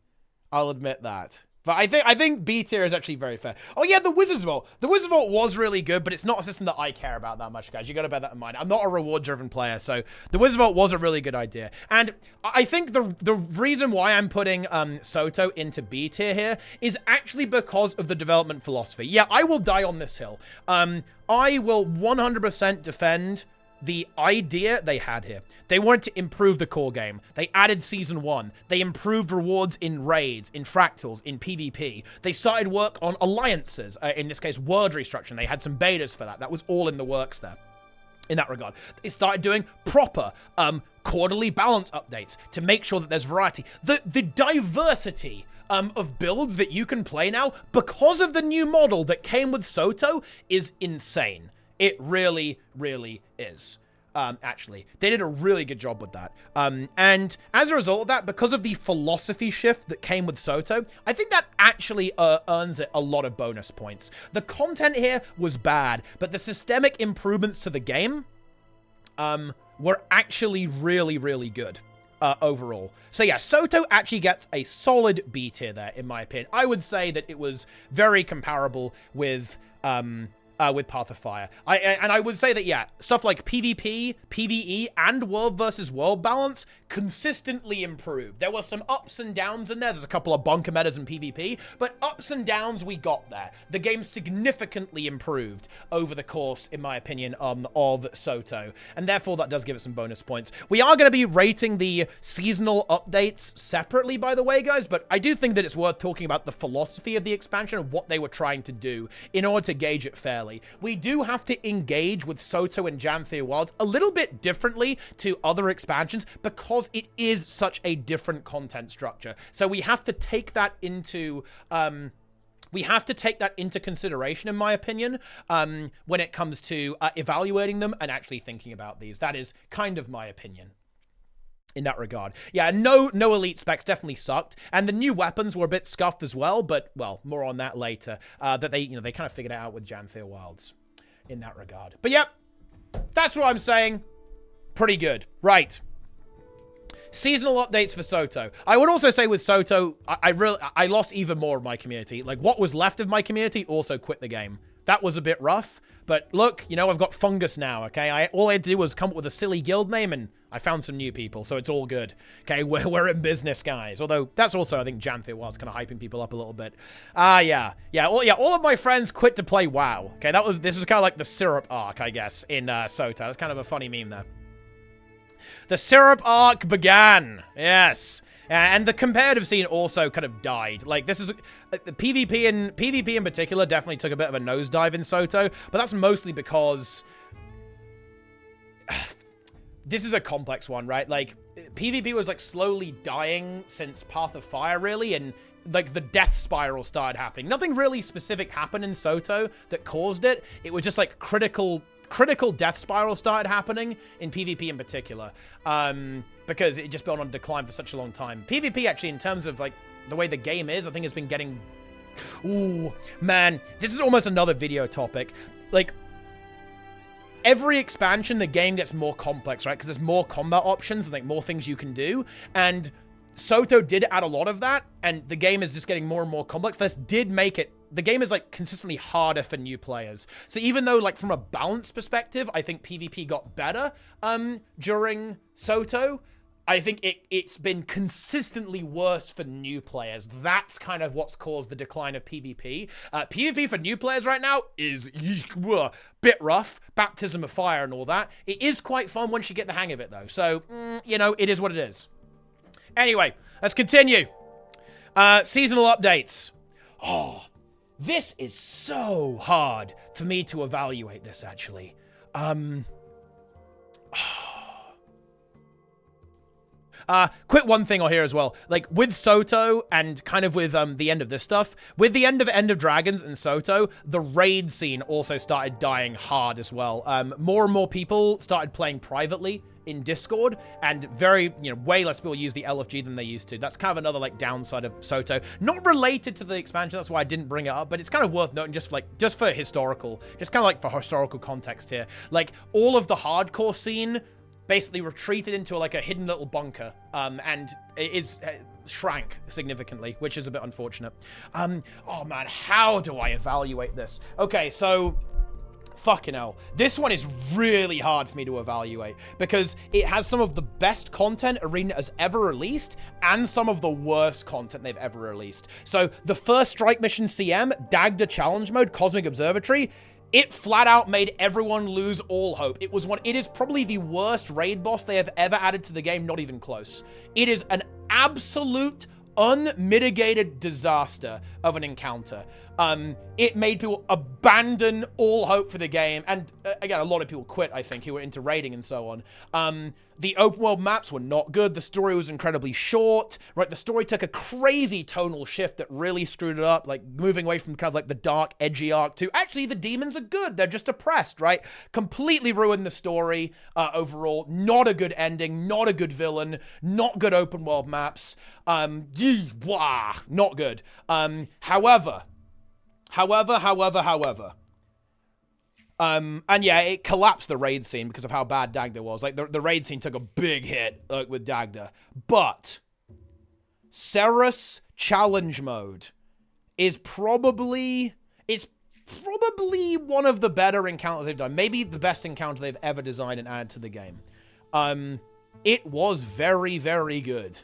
A: admit that. But I think B tier is actually very fair. Oh yeah, the Wizard's Vault. The Wizard's Vault was really good, but it's not a system that I care about that much, guys. You gotta bear that in mind. I'm not a reward-driven player, so the Wizard's Vault was a really good idea. And I think the reason why I'm putting Soto into B tier here is actually because of the development philosophy. Yeah, I will die on this hill. I will 100% defend the idea they had here. They wanted to improve the core game. They added Season 1. They improved rewards in raids, in fractals, in PvP. They started work on alliances, in this case, word restructuring. They had some betas for that. That was all in the works there. In that regard, they started doing proper quarterly balance updates to make sure that there's variety. The diversity of builds that you can play now because of the new model that came with Soto is insane. It really, really is. Actually, they did a really good job with that. And as a result of that, because of the philosophy shift that came with Soto, I think that actually earns it a lot of bonus points. The content here was bad, but the systemic improvements to the game were actually really, really good overall. So yeah, Soto actually gets a solid B tier there, in my opinion. I would say that it was very comparable with Path of Fire. I would say that, yeah, stuff like PvP, PvE, and world versus world balance consistently improved. There were some ups and downs in there. There's a couple of bunker metas in PvP, but ups and downs we got there. The game significantly improved over the course, in my opinion, of Soto, and therefore that does give it some bonus points. We are going to be rating the seasonal updates separately, by the way, guys, but I do think that it's worth talking about the philosophy of the expansion and what they were trying to do in order to gauge it fairly. We do have to engage with Soto and Janthir Wilds a little bit differently to other expansions because it is such a different content structure. So we have to take that into consideration, in my opinion, when it comes to evaluating them and actually thinking about these. That is kind of my opinion in that regard. Yeah, no elite specs definitely sucked, and the new weapons were a bit scuffed as well, but, well, more on that later. That they kind of figured it out with Janthir Wilds in that regard. But yeah, that's what I'm saying. Pretty good. Right. Seasonal updates for Soto. I would also say with Soto, I lost even more of my community. Like, what was left of my community also quit the game. That was a bit rough, but look, you know, I've got fungus now, okay? All I had to do was come up with a silly guild name, and I found some new people, so it's all good. Okay, we're in business, guys. Although, that's also, I think, Janthir was kind of hyping people up a little bit. Yeah, all of my friends quit to play WoW. Okay, this was kind of like the syrup arc, I guess, in Soto. That's kind of a funny meme there. The syrup arc began. Yes. And the competitive scene also kind of died. Like, this is the PvP in particular definitely took a bit of a nosedive in Soto, but that's mostly because this is a complex one, right? Like, PvP was like slowly dying since Path of Fire, really, and like the death spiral started happening. Nothing really specific happened in Soto that caused it. It was just like critical death spiral started happening in PvP in particular, because it just been on decline for such a long time. PvP, actually, in terms of like the way the game is, I think it's been getting... Ooh, man, this is almost another video topic. Like, every expansion, the game gets more complex, right? Because there's more combat options and like more things you can do, and Soto did add a lot of that, and the game is just getting more and more complex. This did make it... The game is, like, consistently harder for new players. So even though, like, from a balance perspective, I think PvP got better during Soto, I think it's been consistently worse for new players. That's kind of what's caused the decline of PvP. PvP for new players right now is a bit rough. Baptism of fire and all that. It is quite fun once you get the hang of it, though. So, you know, it is what it is. Anyway, let's continue. Seasonal updates. Oh, this is so hard for me to evaluate this, actually. Quick one thing on here as well. Like, with Soto and kind of with the end of this stuff, with the end of Dragons and Soto, the raid scene also started dying hard as well. More and more people started playing privately in Discord, and way less people use the LFG than they used to. That's kind of another, like, downside of Soto. Not related to the expansion, that's why I didn't bring it up, but it's kind of worth noting just for historical context here. Like, all of the hardcore scene basically retreated into, like, a hidden little bunker, and it is... shrank significantly, which is a bit unfortunate. Oh man, how do I evaluate this? Okay, so... Fucking hell. This one is really hard for me to evaluate because it has some of the best content Arena has ever released and some of the worst content they've ever released. So the first Strike Mission CM, Dagda Challenge Mode, Cosmic Observatory, It flat out made everyone lose all hope. It is probably the worst raid boss they have ever added to the game, not even close. It is an absolute unmitigated disaster of an encounter. It made people abandon all hope for the game, and again, a lot of people quit, I think, who were into raiding and so on. The open world maps were not good. The story was incredibly short, right? The story took a crazy tonal shift that really screwed it up, like moving away from kind of like the dark, edgy arc to actually the demons are good. They're just oppressed, right? Completely ruined the story overall. Not a good ending, not a good villain, not good open world maps. Not good. However. And yeah, it collapsed the raid scene because of how bad Dagda was. Like, the raid scene took a big hit with Dagda. But Cerus challenge mode is probably one of the better encounters they've done. Maybe the best encounter they've ever designed and added to the game. It was very, very good.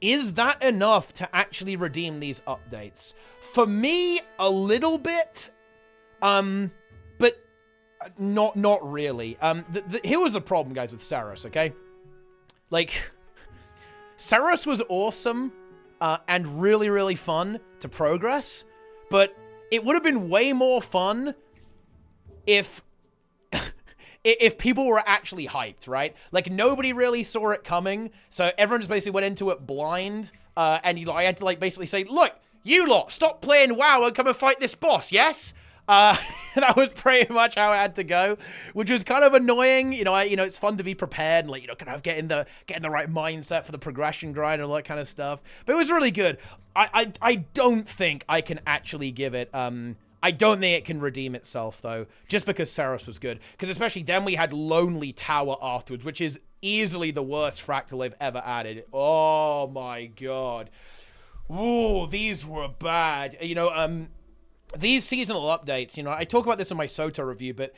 A: Is that enough to actually redeem these updates? For me, a little bit. But not really. Here was the problem, guys, with Cerus, okay? Like, Cerus was awesome and really, really fun to progress, but it would have been way more fun if people were actually hyped, right? Like, nobody really saw it coming, so everyone just basically went into it blind, and I had to, like, basically say, look, you lot, stop playing WoW and come and fight this boss, yes? That was pretty much how it had to go, which was kind of annoying. You know, it's fun to be prepared and, like, kind of get in the right mindset for the progression grind and all that kind of stuff. But it was really good. I don't think I can actually give it, I don't think it can redeem itself, though, just because Cerus was good. Because especially then we had Lonely Tower afterwards, which is easily the worst fractal they've ever added. Oh, my God. Ooh, these were bad. You know, these seasonal updates, you know, I talk about this in my Soto review, but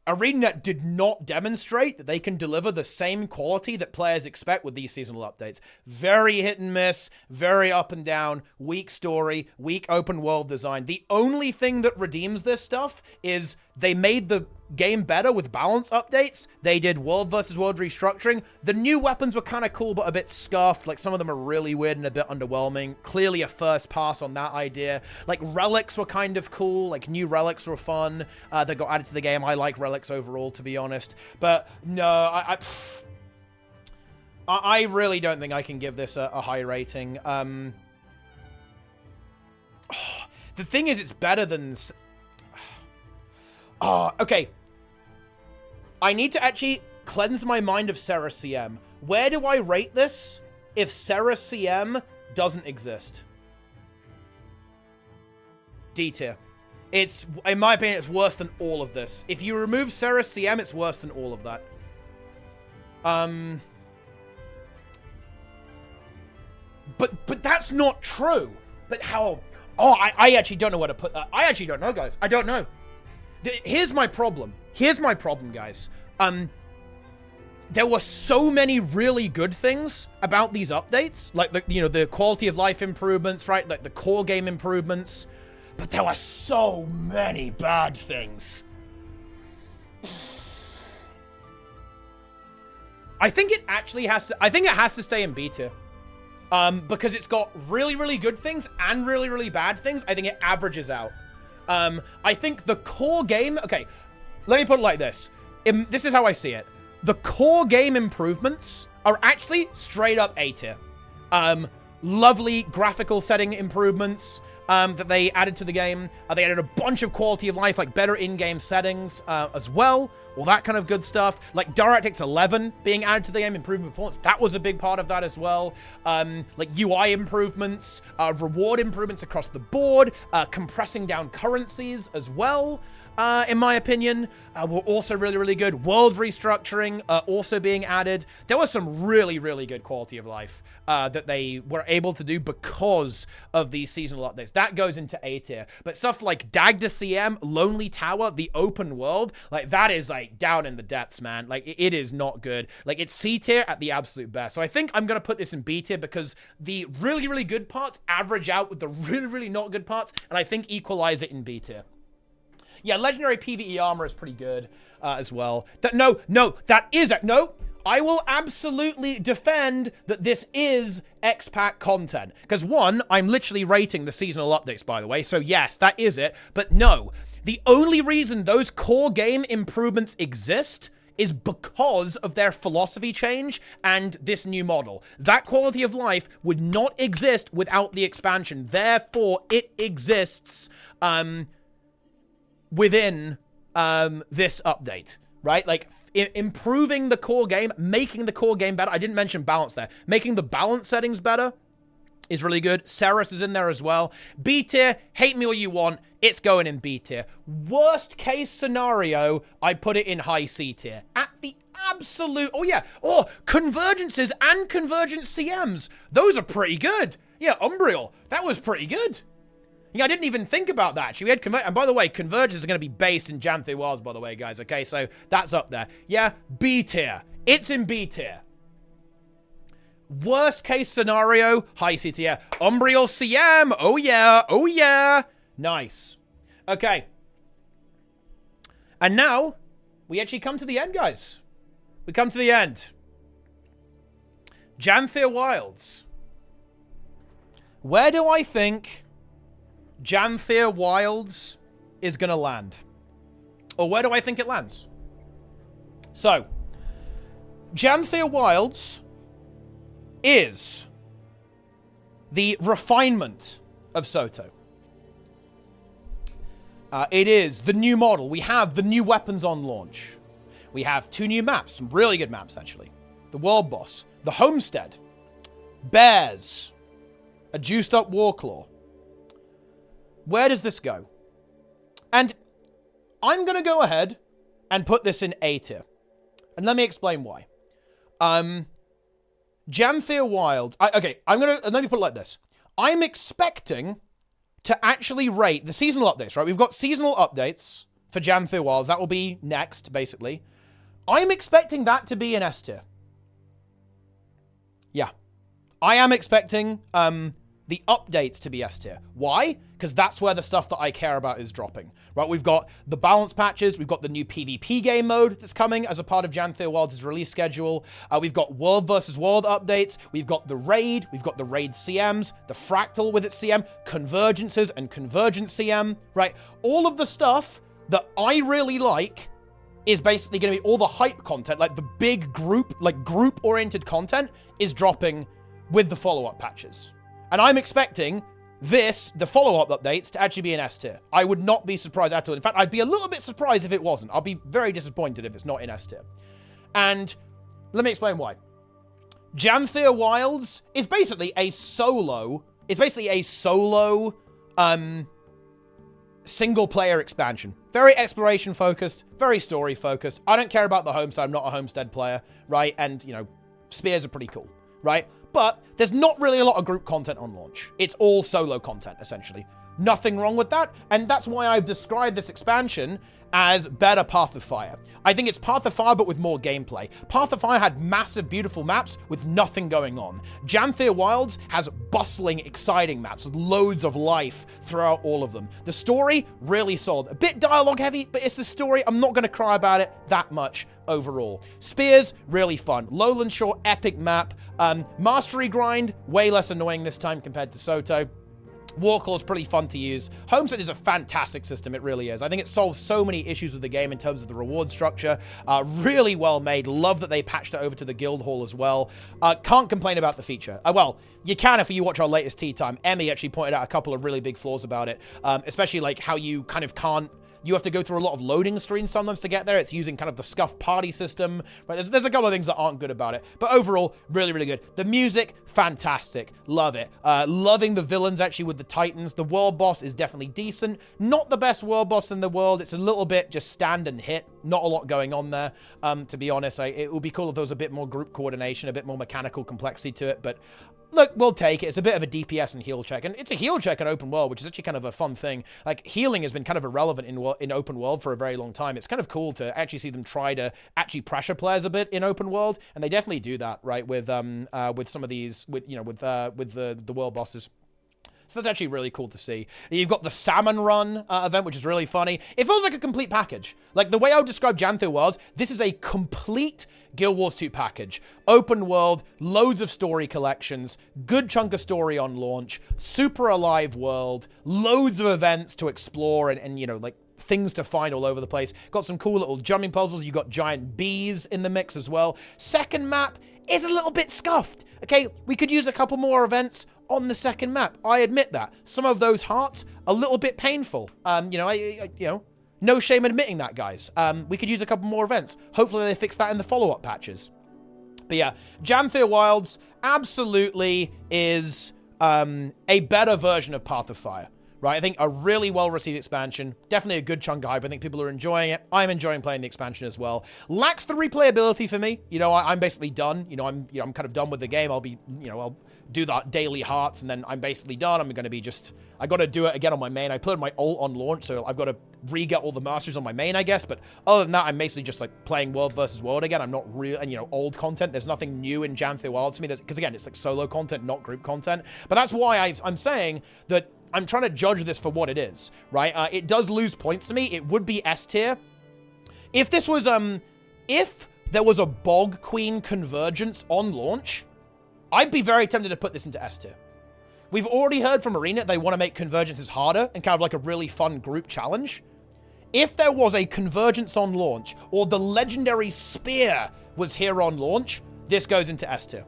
A: ArenaNet did not demonstrate that they can deliver the same quality that players expect with these seasonal updates. Very hit and miss, very up and down, weak story, weak open world design. The only thing that redeems this stuff is they made the game better with balance updates. They did world versus world restructuring. The new weapons were kind of cool, but a bit scuffed. Like, some of them are really weird and a bit underwhelming. Clearly a first pass on that idea. Like, relics were kind of cool. Like, new relics were fun that got added to the game. I like relics overall, to be honest. But no, I really don't think I can give this a high rating. The thing is, it's better than... okay. I need to actually cleanse my mind of Cerus CM. Where do I rate this if Cerus CM doesn't exist? D tier. It's, in my opinion, it's worse than all of this. If you remove Cerus CM, it's worse than all of that. But that's not true. But how... Oh, I actually don't know where to put that. I actually don't know, guys. I don't know. Here's my problem. Here's my problem, guys. There were so many really good things about these updates, like the quality of life improvements, right? Like the core game improvements, but there were so many bad things. I think it actually has to. I think it has to stay in B tier, because it's got really, really good things and really, really bad things. I think it averages out. I think the core game... Okay, let me put it like this. This is how I see it. The core game improvements are actually straight up A tier. Lovely graphical setting improvements that they added to the game. They added a bunch of quality of life, like better in-game settings as well. All that kind of good stuff. Like DirectX 11 being added to the game, improving performance. That was a big part of that as well. Like UI improvements, reward improvements across the board, compressing down currencies as well. In my opinion, were also really, really good. World restructuring also being added. There was some really, really good quality of life that they were able to do because of these seasonal updates. That goes into A tier. But stuff like Dagda CM, Lonely Tower, the open world, like that is like down in the depths, man. Like it is not good. Like it's C tier at the absolute best. So I think I'm going to put this in B tier because the really, really good parts average out with the really, really not good parts. And I think equalize it in B tier. Yeah, legendary PvE armor is pretty good as well. No, I will absolutely defend that this is X-Pack content. Because one, I'm literally rating the seasonal updates, by the way. So yes, that is it. But no, the only reason those core game improvements exist is because of their philosophy change and this new model. That quality of life would not exist without the expansion. Therefore, it exists within this update, right? Like, improving the core game, making the core game better. I didn't mention balance there. Making the balance settings better is really good. Ceres is in there as well. B tier, hate me all you want. It's going in B tier. Worst case scenario, I put it in high C tier. At the absolute, convergences and convergent CMs. Those are pretty good. Yeah, Umbriel, that was pretty good. Yeah, I didn't even think about that. Actually, we had and by the way, convergence are going to be based in Janthir Wilds, by the way, guys. Okay, so that's up there. Yeah, B tier. It's in B tier. Worst case scenario, high C tier. Umbriel CM. Oh yeah. Oh yeah. Nice. Okay. And now, we actually come to the end, guys. We come to the end. Janthir Wilds. Where do I think Janthir Wilds is going to land? Or where do I think it lands? So, Janthir Wilds is the refinement of Soto. It is the new model. We have the new weapons on launch. We have 2 new maps, some really good maps, actually. The World Boss, the Homestead, Bears, a juiced up Warclaw. Where does this go? And I'm going to go ahead and put this in A tier. And let me explain why. Janthir Wilds. Let me put it like this. I'm expecting to actually rate the seasonal updates, right? We've got seasonal updates for Janthir Wilds. That will be next, basically. I'm expecting that to be an S tier. Yeah. I am expecting the updates to be S tier. Why? Because that's where the stuff that I care about is dropping, right? We've got the balance patches. We've got the new PvP game mode that's coming as a part of Janthir Wilds' release schedule. We've got world versus world updates. We've got the raid. We've got the raid CMs, the fractal with its CM, convergences and convergent CM, right? All of the stuff that I really like is basically going to be all the hype content, like the big group, like group-oriented content is dropping with the follow-up patches. And I'm expecting the follow-up updates, to actually be an S tier. I would not be surprised at all. In fact, I'd be a little bit surprised if it wasn't. I'll be very disappointed if it's not in S tier. And let me explain why. Janthir Wilds is basically a solo single-player expansion. Very exploration-focused, very story-focused. I don't care about the homestead. I'm not a homestead player, right? And, spears are pretty cool, right? But there's not really a lot of group content on launch. It's all solo content, essentially. Nothing wrong with that. And that's why I've described this expansion as better Path of Fire. I think it's Path of Fire, but with more gameplay. Path of Fire had massive, beautiful maps with nothing going on. Janthir Wilds has bustling, exciting maps with loads of life throughout all of them. The story, really solid. A bit dialogue heavy, but it's the story. I'm not going to cry about it that much overall. Spears, really fun. Lowland Shore, epic map. Mastery grind, way less annoying this time compared to Soto. Warclaw is pretty fun to use. Homestead is a fantastic system, it really is. I think it solves so many issues with the game in terms of the reward structure. Really well made. Love that they patched it over to the guild hall as well. Can't complain about the feature. Well, you can if you watch our latest Tea Time. Emmy actually pointed out a couple of really big flaws about it, especially like how you kind of can't. You have to go through a lot of loading screens sometimes to get there. It's using kind of the scuff party system. Right? There's a couple of things that aren't good about it. But overall, really, really good. The music, fantastic. Love it. Loving the villains, actually, with the Titans. The world boss is definitely decent. Not the best world boss in the world. It's a little bit just stand and hit. Not a lot going on there, to be honest. It would be cool if there was a bit more group coordination, a bit more mechanical complexity to it. But look, we'll take it. It's a bit of a DPS and heal check. And it's a heal check in open world, which is actually kind of a fun thing. Like, healing has been kind of irrelevant in open world for a very long time. It's kind of cool to actually see them try to actually pressure players a bit in open world. And they definitely do that, right, with some of these, with the world bosses. So that's actually really cool to see. You've got the Salmon Run event, which is really funny. It feels like a complete package. Like, the way I would describe Janthir was, this is a complete Guild Wars 2 package. Open world, loads of story collections, good chunk of story on launch, super alive world, loads of events to explore and you know, like, things to find all over the place. Got some cool little jumping puzzles. You got giant bees in the mix as well. Second map is a little bit scuffed. Okay, we could use a couple more events on the second map. I admit that. Some of those hearts, a little bit painful. You know, you know, no shame admitting that, guys. We could use a couple more events. Hopefully they fix that in the follow-up patches. But yeah, Janthir Wilds absolutely is a better version of Path of Fire. Right, I think a really well-received expansion. Definitely a good chunk of hype. I think people are enjoying it. I'm enjoying playing the expansion as well. Lacks the replayability for me. You know, I'm basically done. You know, I'm kind of done with the game. I'll be, you know, I'll do that daily hearts, and then I'm basically done. I'm going to be just, I got to do it again on my main. I played my ult on launch, so I've got to re-get all the masters on my main, I guess. But other than that, I'm basically just like playing world versus world again. I'm not real, and you know, old content. There's nothing new in Janthir Wilds to me. Because again, it's like solo content, not group content. But that's why I'm saying that I'm trying to judge this for what it is, right? It does lose points to me. It would be S tier. If this was, if there was a Bog Queen convergence on launch, I'd be very tempted to put this into S tier. We've already heard from ArenaNet they want to make convergences harder and kind of like a really fun group challenge. If there was a convergence on launch, or the legendary spear was here on launch, this goes into S tier.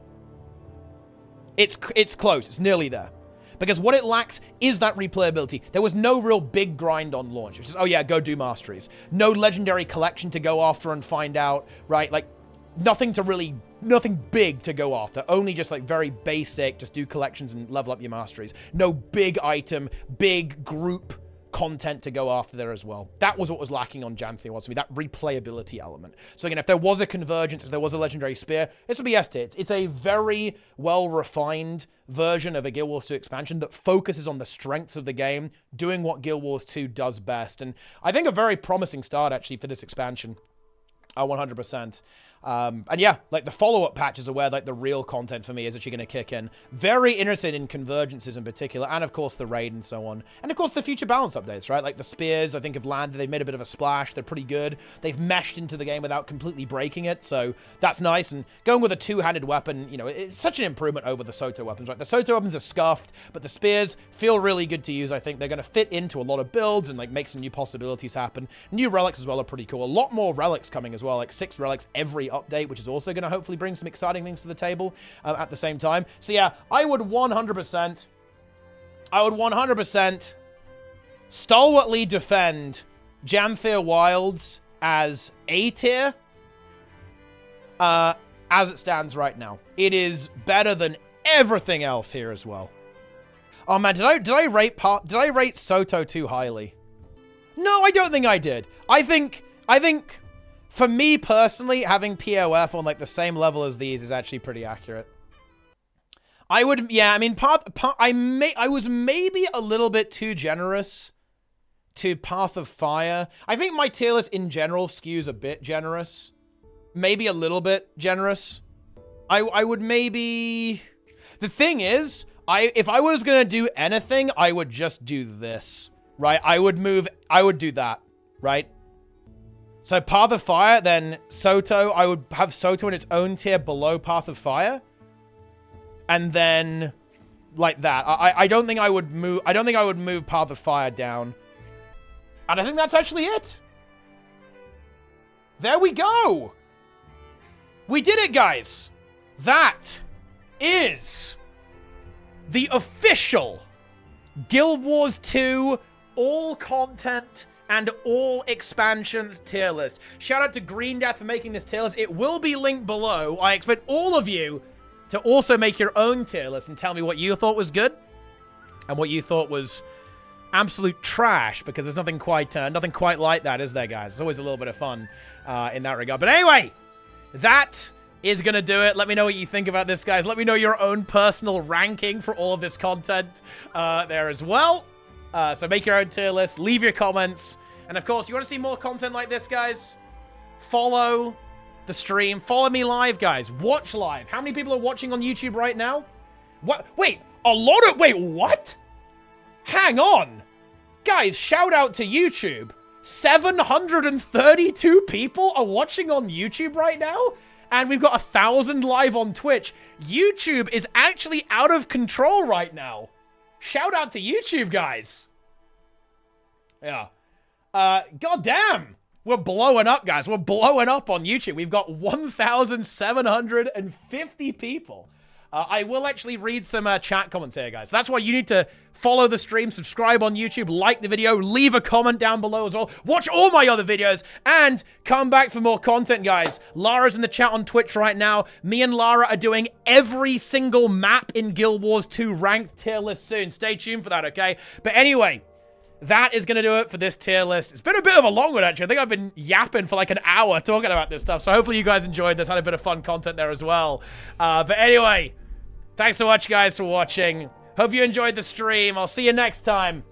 A: It's close. It's nearly there. Because what it lacks is that replayability. There was no real big grind on launch. Which is, oh yeah, go do masteries. No legendary collection to go after and find out, right? Like, nothing big to go after. Only just like very basic, just do collections and level up your masteries. No big item, big group content to go after there as well. That was what was lacking on Janthir was to me, that replayability element. So again, if there was a convergence, if there was a legendary spear, this would be S tier. It's a very well-refined version of a Guild Wars 2 expansion that focuses on the strengths of the game, doing what Guild Wars 2 does best. And I think a very promising start, actually, for this expansion. 100%. And yeah, like the follow-up patches are where like the real content for me is actually going to kick in. Very interested in convergences in particular, and of course the raid and so on. And of course the future balance updates, right? Like the spears, I think, have landed. They've made a bit of a splash. They're pretty good. They've meshed into the game without completely breaking it, so that's nice. And going with a two-handed weapon, you know, it's such an improvement over the Soto weapons, right? The Soto weapons are scuffed, but the spears feel really good to use. I think they're going to fit into a lot of builds and like make some new possibilities happen. New relics as well are pretty cool. A lot more relics coming as well, like 6 relics every update, which is also going to hopefully bring some exciting things to the table at the same time. So yeah, I would 100% stalwartly defend Janthir Wilds as A tier as it stands right now. It is better than everything else here as well. Oh man, did I rate Soto too highly? No, I don't think I did. I think for me personally, having POF on like the same level as these is actually pretty accurate. I would, yeah, I mean, I was maybe a little bit too generous to Path of Fire. I think my tier list in general skews a bit generous. Maybe a little bit generous. I would maybe... The thing is, if I was going to do anything, I would just do this, right? I would do that, right? So Path of Fire, then Soto. I would have Soto in its own tier below Path of Fire. And then like that. I don't think I would move Path of Fire down. And I think that's actually it. There we go. We did it, guys. That is the official Guild Wars 2 all content and all expansions tier list. Shout out to Green Death for making this tier list. It will be linked below. I expect all of you to also make your own tier list and tell me what you thought was good and what you thought was absolute trash, because there's nothing quite like that, is there, guys? It's always a little bit of fun in that regard. But anyway, that is going to do it. Let me know what you think about this, guys. Let me know your own personal ranking for all of this content there as well. So make your own tier list, leave your comments, and of course, you want to see more content like this, guys? Follow the stream. Follow me live, guys. Watch live. How many people are watching on YouTube right now? What? Wait, a lot of... Wait, what? Hang on. Guys, shout out to YouTube. 732 people are watching on YouTube right now, and we've got 1,000 live on Twitch. YouTube is actually out of control right now. Shout out to YouTube, guys. Yeah. God damn. We're blowing up, guys. We're blowing up on YouTube. We've got 1,750 people. I will actually read some chat comments here, guys. That's why you need to follow the stream, subscribe on YouTube, like the video, leave a comment down below as well. Watch all my other videos, and come back for more content, guys. Lara's in the chat on Twitch right now. Me and Lara are doing every single map in Guild Wars 2 ranked tier list soon. Stay tuned for that, okay? But anyway, that is going to do it for this tier list. It's been a bit of a long one, actually. I think I've been yapping for like an hour talking about this stuff. So hopefully you guys enjoyed this. Had a bit of fun content there as well. But anyway, thanks so much, guys, for watching. Hope you enjoyed the stream. I'll see you next time.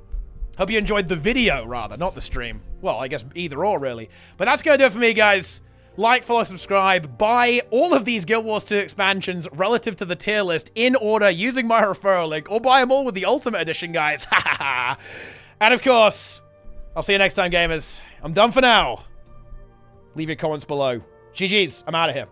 A: Hope you enjoyed the video, rather, not the stream. Well, I guess either or, really. But that's going to do it for me, guys. Like, follow, subscribe. Buy all of these Guild Wars 2 expansions relative to the tier list in order using my referral link. Or buy them all with the Ultimate Edition, guys. Ha ha ha. And of course, I'll see you next time, gamers. I'm done for now. Leave your comments below. GG's. I'm out of here.